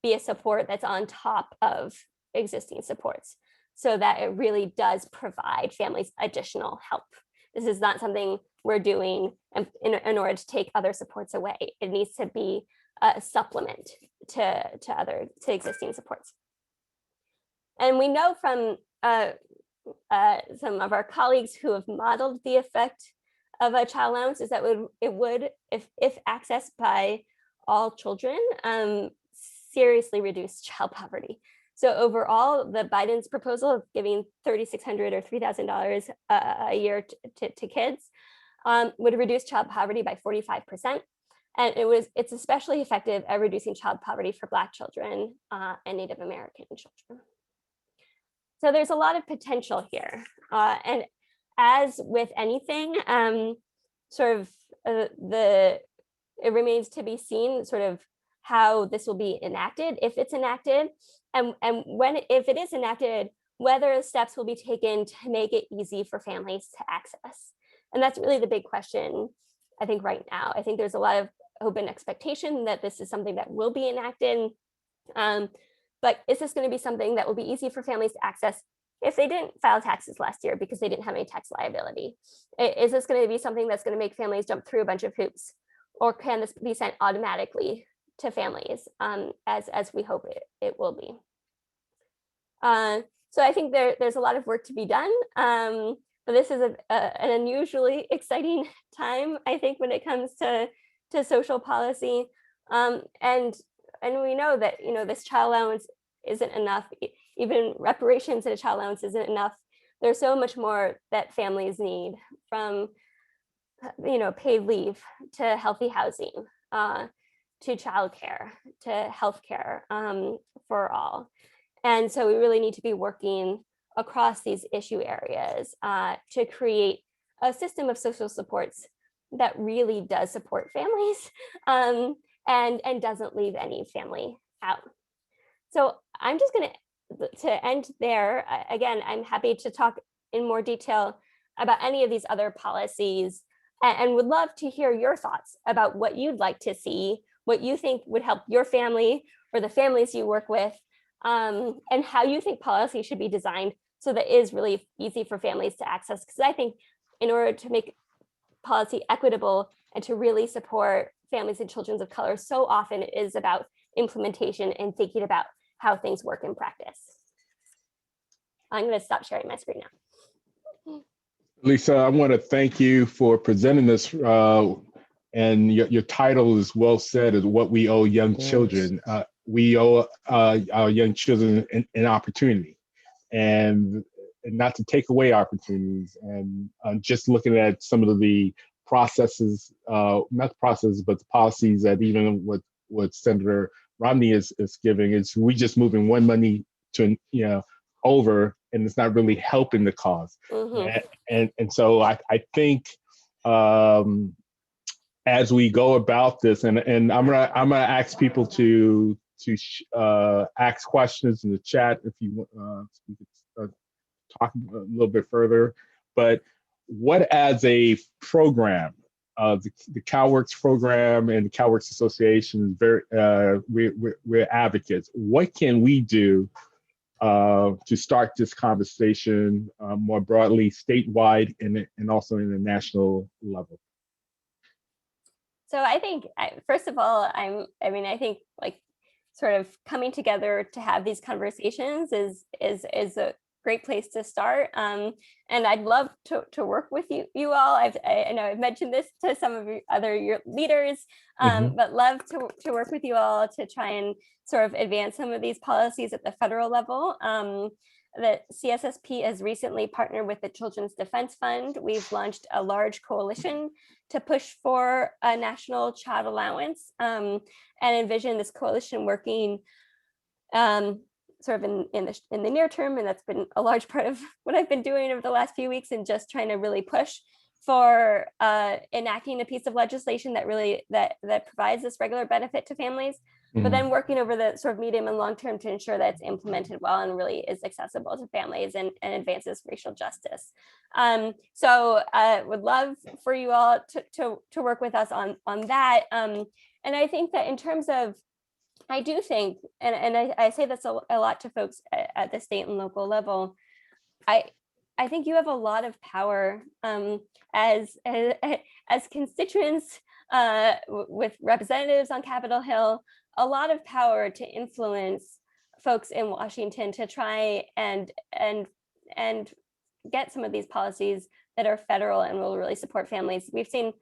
be a support that's on top of existing supports, so that it really does provide families additional help. This is not something we're doing in order to take other supports away. It needs to be a supplement to existing supports. And we know from some of our colleagues who have modeled the effect of a child allowance is that it would, if accessed by all children, seriously reduce child poverty. So overall, the Biden's proposal of giving $3,600 or $3,000 a year to kids would reduce child poverty by 45%. And it's especially effective at reducing child poverty for Black children and Native American children. So there's a lot of potential here. And as with anything, it remains to be seen sort of how this will be enacted, if it's enacted, and if it is enacted, whether steps will be taken to make it easy for families to access. And that's really the big question, I think, right now. I think there's a lot of hope and expectation that this is something that will be enacted. But is this going to be something that will be easy for families to access if they didn't file taxes last year because they didn't have any tax liability? Is this going to be something that's going to make families jump through a bunch of hoops? Or can this be sent automatically to families, as we hope it will be? So I think there's a lot of work to be done. But this is an unusually exciting time, I think, when it comes to social policy. And we know that, this child allowance isn't enough. Even reparations in a child allowance isn't enough. There's so much more that families need, from paid leave to healthy housing, to childcare, to healthcare for all. And so we really need to be working across these issue areas to create a system of social supports that really does support families and doesn't leave any family out. So I'm just going to end there. Again, I'm happy to talk in more detail about any of these other policies, and would love to hear your thoughts about what you'd like to see, what you think would help your family or the families you work with, and how you think policy should be designed so that it is really easy for families to access. Because I think in order to make policy equitable and to really support families and children of color, so often it is about implementation and thinking about how things work in practice. I'm going to stop sharing my screen now. Lisa, I want to thank you for presenting this, and your title is well said, is what we owe young children. We owe our young children an opportunity, and not to take away opportunities. And just looking at some of the processes, not the processes, but the policies that even what Senator Romney is giving, is we just moving one money to over, and it's not really helping the cause. And so I think as we go about this, and I'm gonna ask people to ask questions in the chat if you want, we could talk a little bit further. But what, as a program, the CalWORKs program and the CalWORKs Association, we're advocates. What can we do to start this conversation more broadly, statewide, and also in the national level? So I think, first of all, I think like sort of coming together to have these conversations is a great place to start. And I'd love to work with you all. I know I've mentioned this to some of your leaders, but love to work with you all to try and sort of advance some of these policies at the federal level. The CSSP has recently partnered with the Children's Defense Fund. We've launched a large coalition to push for a national child allowance, and envision this coalition working sort of in the near term, and that's been a large part of what I've been doing over the last few weeks, and just trying to really push for enacting a piece of legislation that really that provides this regular benefit to families, but then working over the sort of medium and long term to ensure that it's implemented well and really is accessible to families and advances racial justice. So I would love for you all to work with us on that. And I think that in terms of, I do think, and I say this a lot to folks at the state and local level, I think you have a lot of power as constituents with representatives on Capitol Hill, a lot of power to influence folks in Washington to try and get some of these policies that are federal and will really support families. We've seen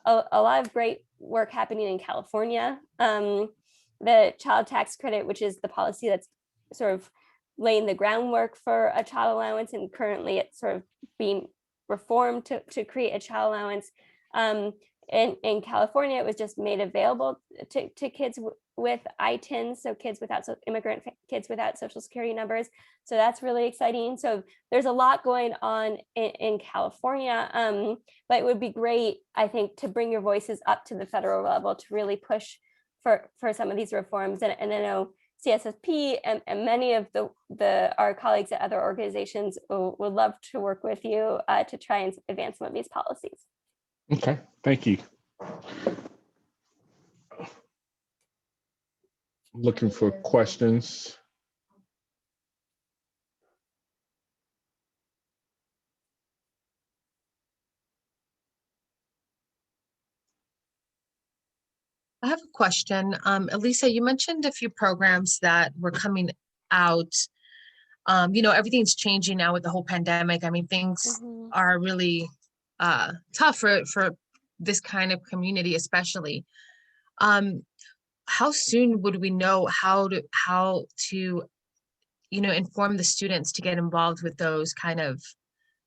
a lot of great work happening in California. The child tax credit, which is the policy that's sort of laying the groundwork for a child allowance, and currently it's sort of being reformed to create a child allowance. In California, it was just made available to kids with ITINs, so immigrant kids without social security numbers. So that's really exciting. So there's a lot going on in California, but it would be great, I think, to bring your voices up to the federal level to really push for some of these reforms. And I know CSSP and many of our colleagues at other organizations would love to work with you to try and advance some of these policies. Okay, thank you. Looking for questions. I have a question. Elisa, you mentioned a few programs that were coming out. Everything's changing now with the whole pandemic. I mean, things are really tough for this kind of community, especially. How soon would we know how to inform the students to get involved with those kind of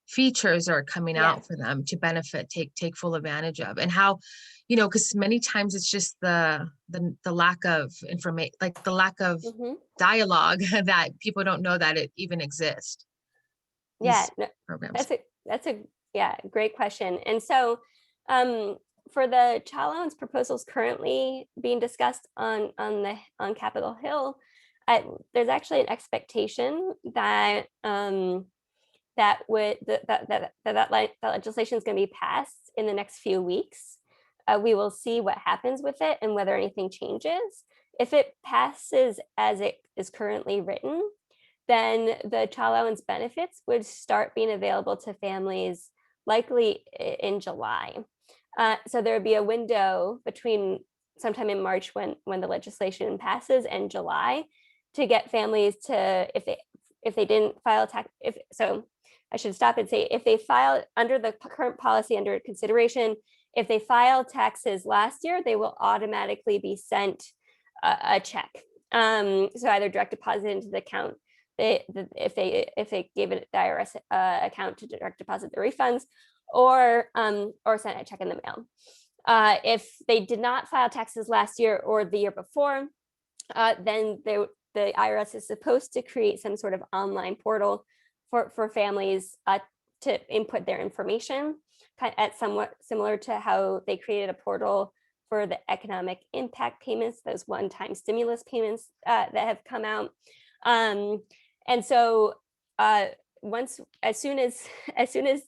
features are coming out for them to benefit, take full advantage of? And how, because many times it's just the lack of information, like the lack of dialogue that people don't know that it even exists. Programs. That's a great question. And so for the child allowance proposals currently being discussed on Capitol Hill, there's actually an expectation that that legislation is going to be passed in the next few weeks. We will see what happens with it and whether anything changes. If it passes as it is currently written, then the child allowance benefits would start being available to families likely in July. So there would be a window between sometime in March when the legislation passes and July to get families to, if they didn't file tax, I should stop and say, if they file under the current policy under consideration, if they file taxes last year, they will automatically be sent a check. So either direct deposit into the account, if they gave it the IRS account to direct deposit the refunds, or sent a check in the mail. If they did not file taxes last year or the year before, then the IRS is supposed to create some sort of online portal for families to input their information, at somewhat similar to how they created a portal for the economic impact payments, those one-time stimulus payments that have come out. And so as soon as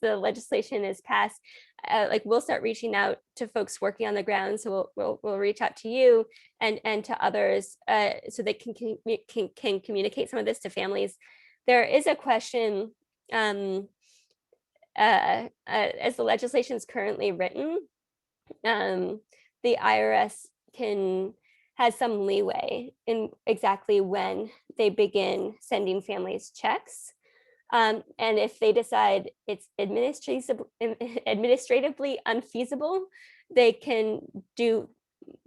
the legislation is passed, we'll start reaching out to folks working on the ground. So we'll reach out to you and to others so they can communicate some of this to families. There is a question, as the legislation is currently written, the IRS has some leeway in exactly when they begin sending families checks. And if they decide it's administratively unfeasible, they can do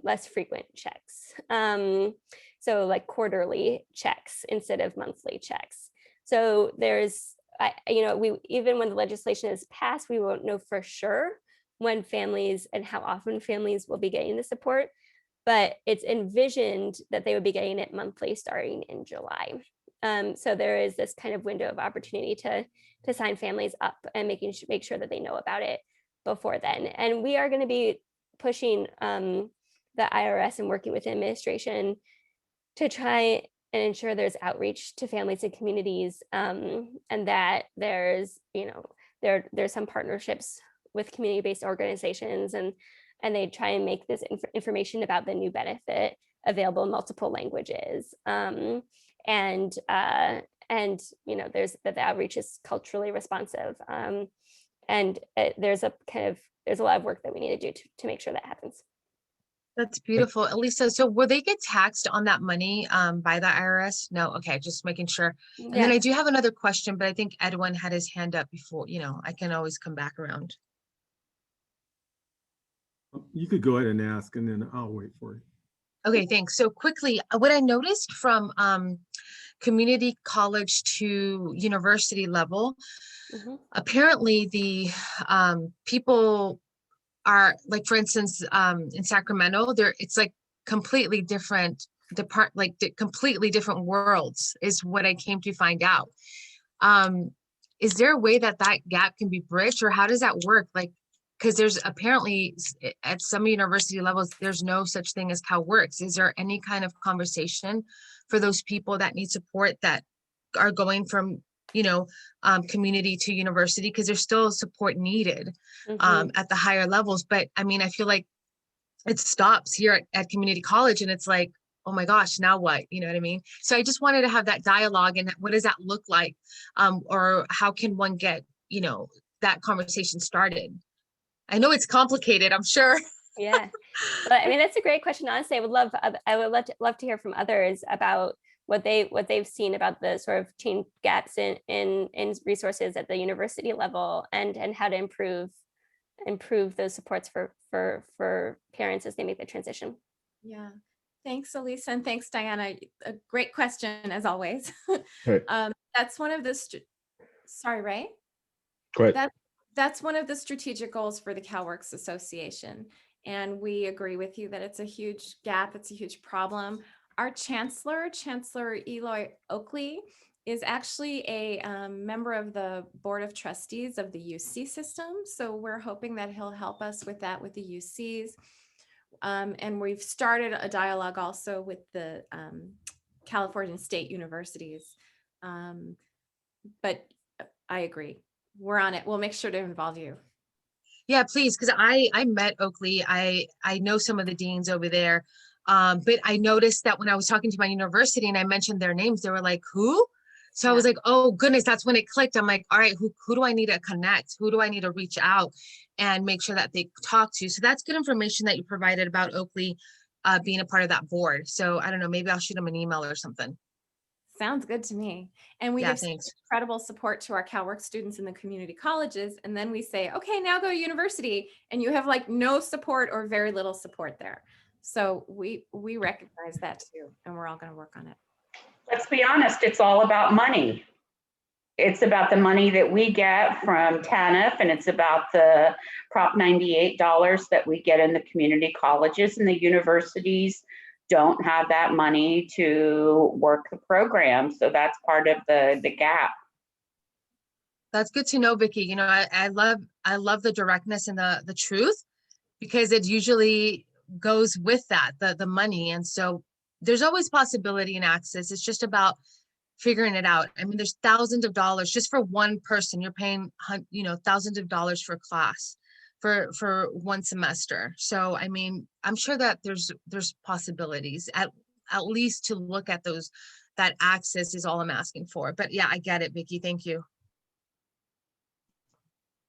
less frequent checks. So like quarterly checks instead of monthly checks. So there's, even when the legislation is passed, we won't know for sure when families and how often families will be getting the support, but it's envisioned that they would be getting it monthly starting in July. So there is this kind of window of opportunity to sign families up and make sure that they know about it before then. And we are going to be pushing the IRS and working with the administration to try and ensure there's outreach to families and communities, and that there's, there's some partnerships with community-based organizations, and they try and make this information about the new benefit available in multiple languages. And there's the outreach is culturally responsive. And there's a lot of work that we need to do to make sure that happens. That's beautiful. Elisa, so will they get taxed on that money by the IRS? No, okay, just making sure. And then I do have another question, but I think Edwin had his hand up before, I can always come back around. You could go ahead and ask, and then I'll wait for you. Okay, thanks. So quickly, what I noticed from community college to university level, apparently the people are like, for instance, in Sacramento, it's like completely different completely different worlds is what I came to find out. Is there a way that gap can be bridged, or how does that work? Like, because there's apparently at some university levels, there's no such thing as CalWORKs. Is there any kind of conversation for those people that need support that are going from community to university, because there's still support needed at the higher levels? But I mean, I feel like it stops here at community college, and it's like, oh my gosh, now what? You know what I mean? So I just wanted to have that dialogue, and what does that look like? Or how can one get, that conversation started? I know it's complicated, I'm sure. Yeah, but I mean, that's a great question. Honestly, I would love to hear from others about what they've seen about the sort of change gaps in resources at the university level, and how to improve those supports for parents as they make the transition. Yeah, thanks, Elisa, and thanks, Diana. A great question as always. Right. That's one of the sorry, Ray. Go ahead. That's one of the strategic goals for the CalWORKs Association, and we agree with you that it's a huge gap. It's a huge problem. Our Chancellor Eloy Oakley, is actually a member of the Board of Trustees of the UC system. So we're hoping that he'll help us with that with the UCs. And we've started a dialogue also with the California State Universities. But I agree. We're on it. We'll make sure to involve you. Yeah, please, because I met Oakley. I know some of the deans over there. But I noticed that when I was talking to my university and I mentioned their names, they were like, who? So I was like, oh goodness, that's when it clicked. I'm like, all right, who do I need to connect? Who do I need to reach out and make sure that they talk to? So that's good information that you provided about Oakley being a part of that board. So I don't know, maybe I'll shoot them an email or something. Sounds good to me. And we give incredible support to our CalWORKs students in the community colleges. And then we say, okay, now go to university, and you have like no support or very little support there. So we recognize that too, and we're all going to work on it. Let's be honest, it's all about money. It's about the money that we get from TANF, and it's about the Prop 98 dollars that we get in the community colleges, and the universities don't have that money to work the program. So that's part of the gap. That's good to know, Vicki. I love the directness and the truth, because it usually goes with that, the money. And so there's always possibility and access. It's just about figuring it out. I mean, there's thousands of dollars just for one person. You're paying, thousands of dollars for a class for one semester. So, I mean, I'm sure that there's possibilities at least to look at those. That access is all I'm asking for. But yeah, I get it, Vicki. Thank you.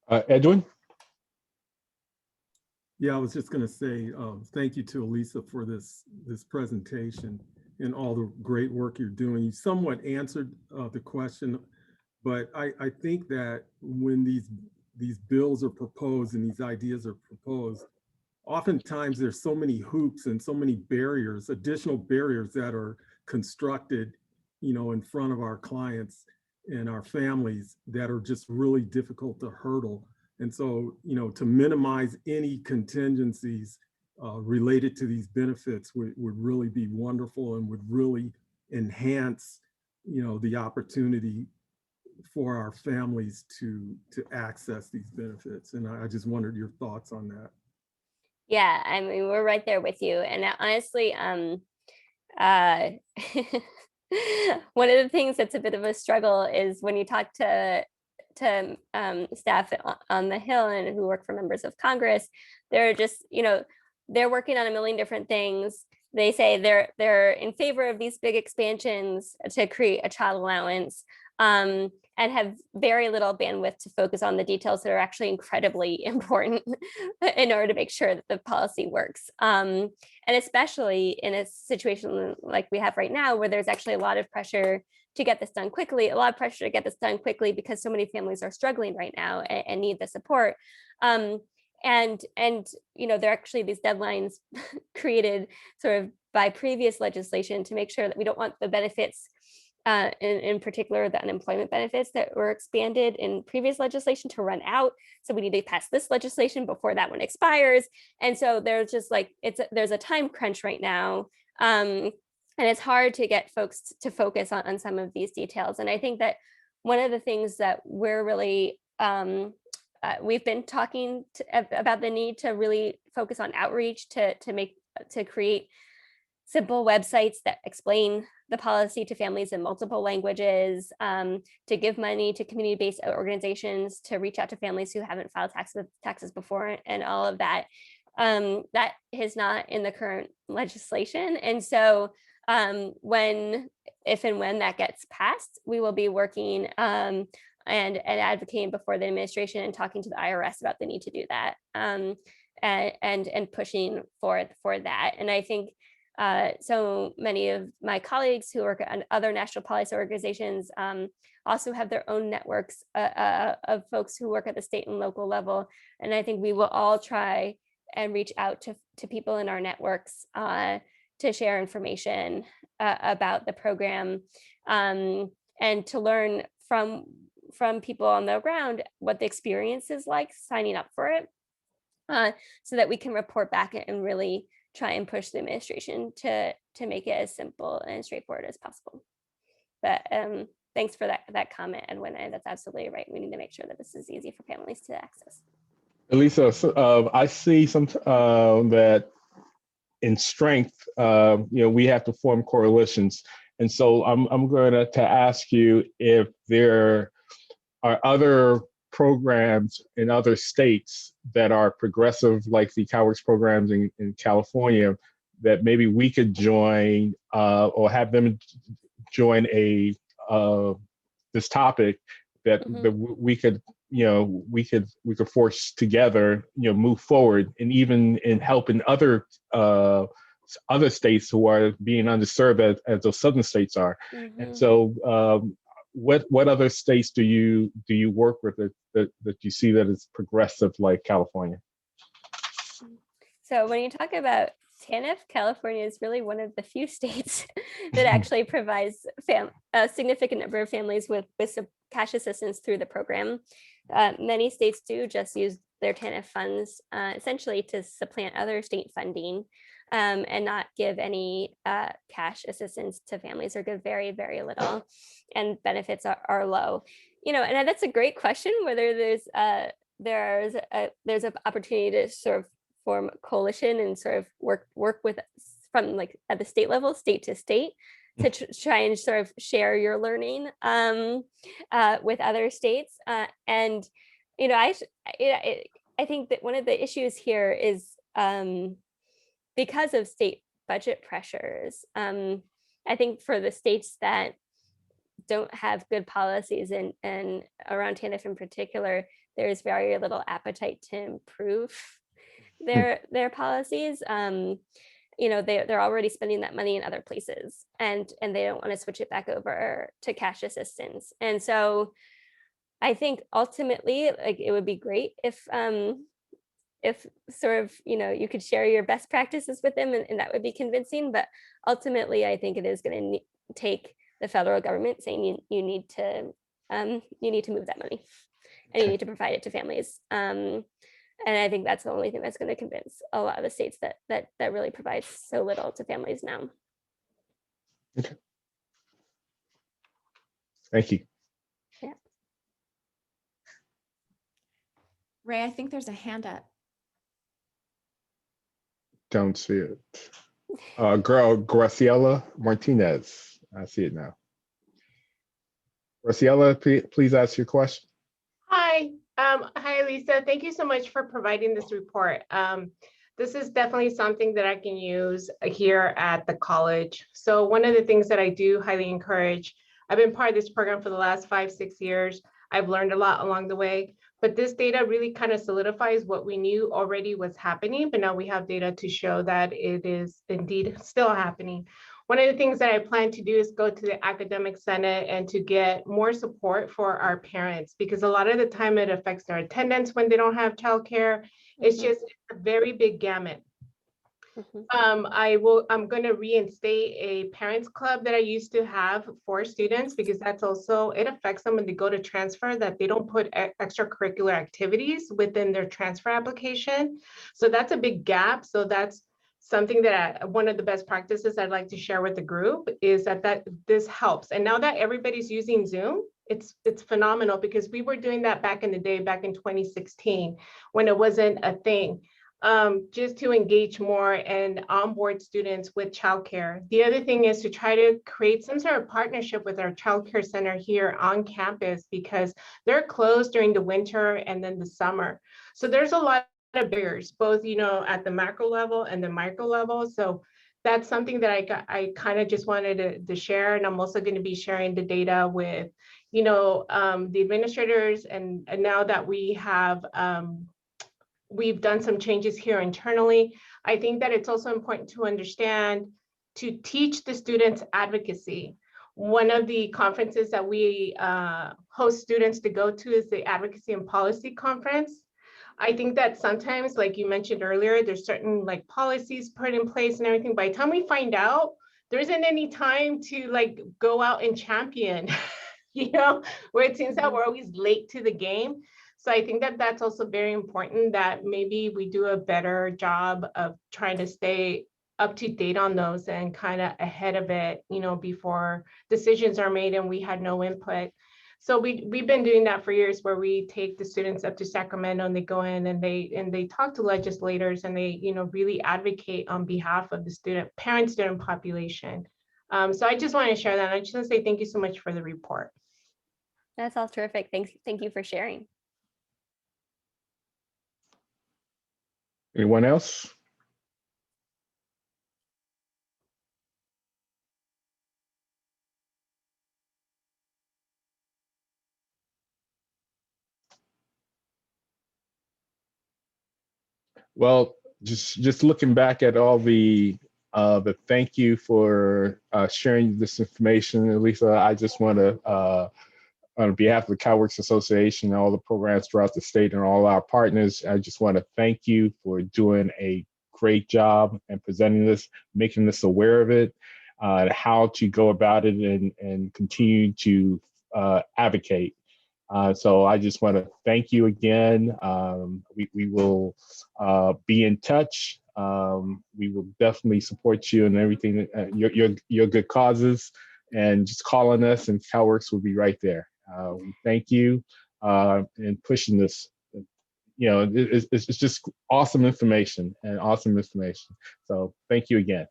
Edwin? Yeah, I was just going to say thank you to Elisa for this presentation and all the great work you're doing. You somewhat answered the question, but I think that when these bills are proposed and these ideas are proposed, oftentimes there's so many hoops and so many barriers, additional barriers that are constructed, in front of our clients and our families that are just really difficult to hurdle. And so, to minimize any contingencies related to these benefits would really be wonderful and would really enhance the opportunity for our families to access these benefits. And I just wondered your thoughts on that. Yeah, I mean, we're right there with you. And honestly, one of the things that's a bit of a struggle is when you talk to staff on the Hill and who work for members of Congress, they're just, they're working on a million different things. They say they're in favor of these big expansions to create a child allowance, and have very little bandwidth to focus on the details that are actually incredibly important in order to make sure that the policy works. And especially in a situation like we have right now, where there's actually a lot of pressure to get this done quickly, because so many families are struggling right now and need the support. And there are actually these deadlines created sort of by previous legislation to make sure that we don't want the benefits, in particular the unemployment benefits that were expanded in previous legislation, to run out. So we need to pass this legislation before that one expires. And so there's just like, there's a time crunch right now. And it's hard to get folks to focus on some of these details. And I think that one of the things that we're really, we've been talking about the need to really focus on outreach to create simple websites that explain the policy to families in multiple languages, to give money to community-based organizations to reach out to families who haven't filed taxes before, and all of that. That is not in the current legislation. And so if and when that gets passed, we will be working and advocating before the administration and talking to the IRS about the need to do that, and pushing for that. And I think so many of my colleagues who work on other national policy organizations also have their own networks of folks who work at the state and local level. And I think we will all try and reach out to people in our networks to share information about the program, and to learn from people on the ground what the experience is like signing up for it, so that we can report back and really try and push the administration to make it as simple and straightforward as possible. But thanks for that comment, Edwin. And that's absolutely right. We need to make sure that this is easy for families to access. Elisa, I see some that in strength, we have to form coalitions. And so I'm going to ask you if there are other programs in other states that are progressive, like the CalWORKs programs in California, that maybe we could join or have them join this topic that, that we could force together, move forward, and even in helping other states who are being underserved as those southern states are. And so what other states do you work with that you see that is progressive like California? So when you talk about TANF, California is really one of the few states that actually provides a significant number of families with some cash assistance through the program. Many states do just use their TANF funds essentially to supplant other state funding, and not give any cash assistance to families, or give very, very little, and benefits are low. And that's a great question, whether there's an opportunity to sort of form a coalition and sort of work with from like at the state level, state to state, to try and sort of share your learning with other states. And I think that one of the issues here is because of state budget pressures. I think for the states that don't have good policies, and around TANF in particular, there's very little appetite to improve their policies. They're already spending that money in other places, and they don't want to switch it back over to cash assistance. And so I think ultimately, like, it would be great if sort of, you could share your best practices with them, and that would be convincing. But ultimately, I think it is going to take the federal government saying you need to move that money, and you need to provide it to families. And I think that's the only thing that's going to convince a lot of the states that really provides so little to families now. Okay. Thank you. Yeah. Ray, I think there's a hand up. Don't see it. Graciela Martinez. I see it now. Graciela, please ask your question. Hi. Hi, Lisa. Thank you so much for providing this report. This is definitely something that I can use here at the college. So one of the things that I do highly encourage, I've been part of this program for the last 5-6 years. I've learned a lot along the way, but this data really kind of solidifies what we knew already was happening, but now we have data to show that it is indeed still happening. One of the things that I plan to do is go to the academic senate and to get more support for our parents, because a lot of the time it affects their attendance when they don't have childcare. It's just a very big gamut. I'm going to reinstate a parents club that I used to have for students, because that's also, it affects them when they go to transfer, that they don't put extracurricular activities within their transfer application. So that's a big gap. So that's something that one of the best practices I'd like to share with the group is that this helps. And now that everybody's using Zoom, it's phenomenal, because we were doing that back in the day, back in 2016, when it wasn't a thing. Just to engage more and onboard students with childcare. The other thing is to try to create some sort of partnership with our childcare center here on campus, because they're closed during the winter and then the summer. So there's a lot of barriers, both, you know, at the macro level and the micro level. So that's something that I kind of just wanted to share. And I'm also going to be sharing the data with, you know, the administrators. And now that we have, we've done some changes here internally, I think that it's also important to understand, to teach the students advocacy. One of the conferences that we host students to go to is the Advocacy and Policy Conference. I think that sometimes, like you mentioned earlier, there's certain like policies put in place and everything. By the time we find out, there isn't any time to like go out and champion, you know, where it seems that we're always late to the game. So I think that that's also very important, that maybe we do a better job of trying to stay up to date on those and kind of ahead of it, you know, before decisions are made and we had no input. So we've been doing that for years, where we take the students up to Sacramento and they go in and they talk to legislators and they, you know, really advocate on behalf of the parent student population. So I just want to share that. I just want to say thank you so much for the report. That's all terrific. Thank you for sharing. Anyone else? Well, just looking back at all the thank you for sharing this information, Lisa. I just want to, on behalf of the CalWORKs Association and all the programs throughout the state and all our partners, I just want to thank you for doing a great job and presenting this, making us aware of it, how to go about it, and continue to advocate. So I just want to thank you again. We will be in touch. We will definitely support you and everything, your good causes, and just calling us, and CalWORKs will be right there. We thank you in pushing this. You know, it's just awesome information and awesome information. So thank you again.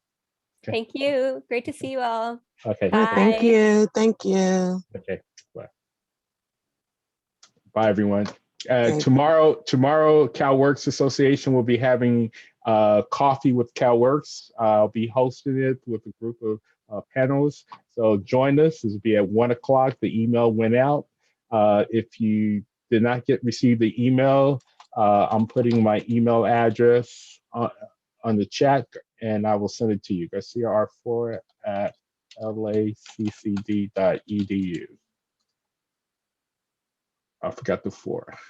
Okay. Thank you. Great to see you all. Okay. Bye. Thank you. Thank you. Okay. Bye. Bye, everyone. Okay. Tomorrow, CalWORKs Association will be having coffee with CalWORKs. I'll be hosting it with a group of panelists. So join us. This will be at 1 o'clock. The email went out. If you did not receive the email, I'm putting my email address on the chat, and I will send it to you. GarciaR4@laccd.edu. I forgot the 4.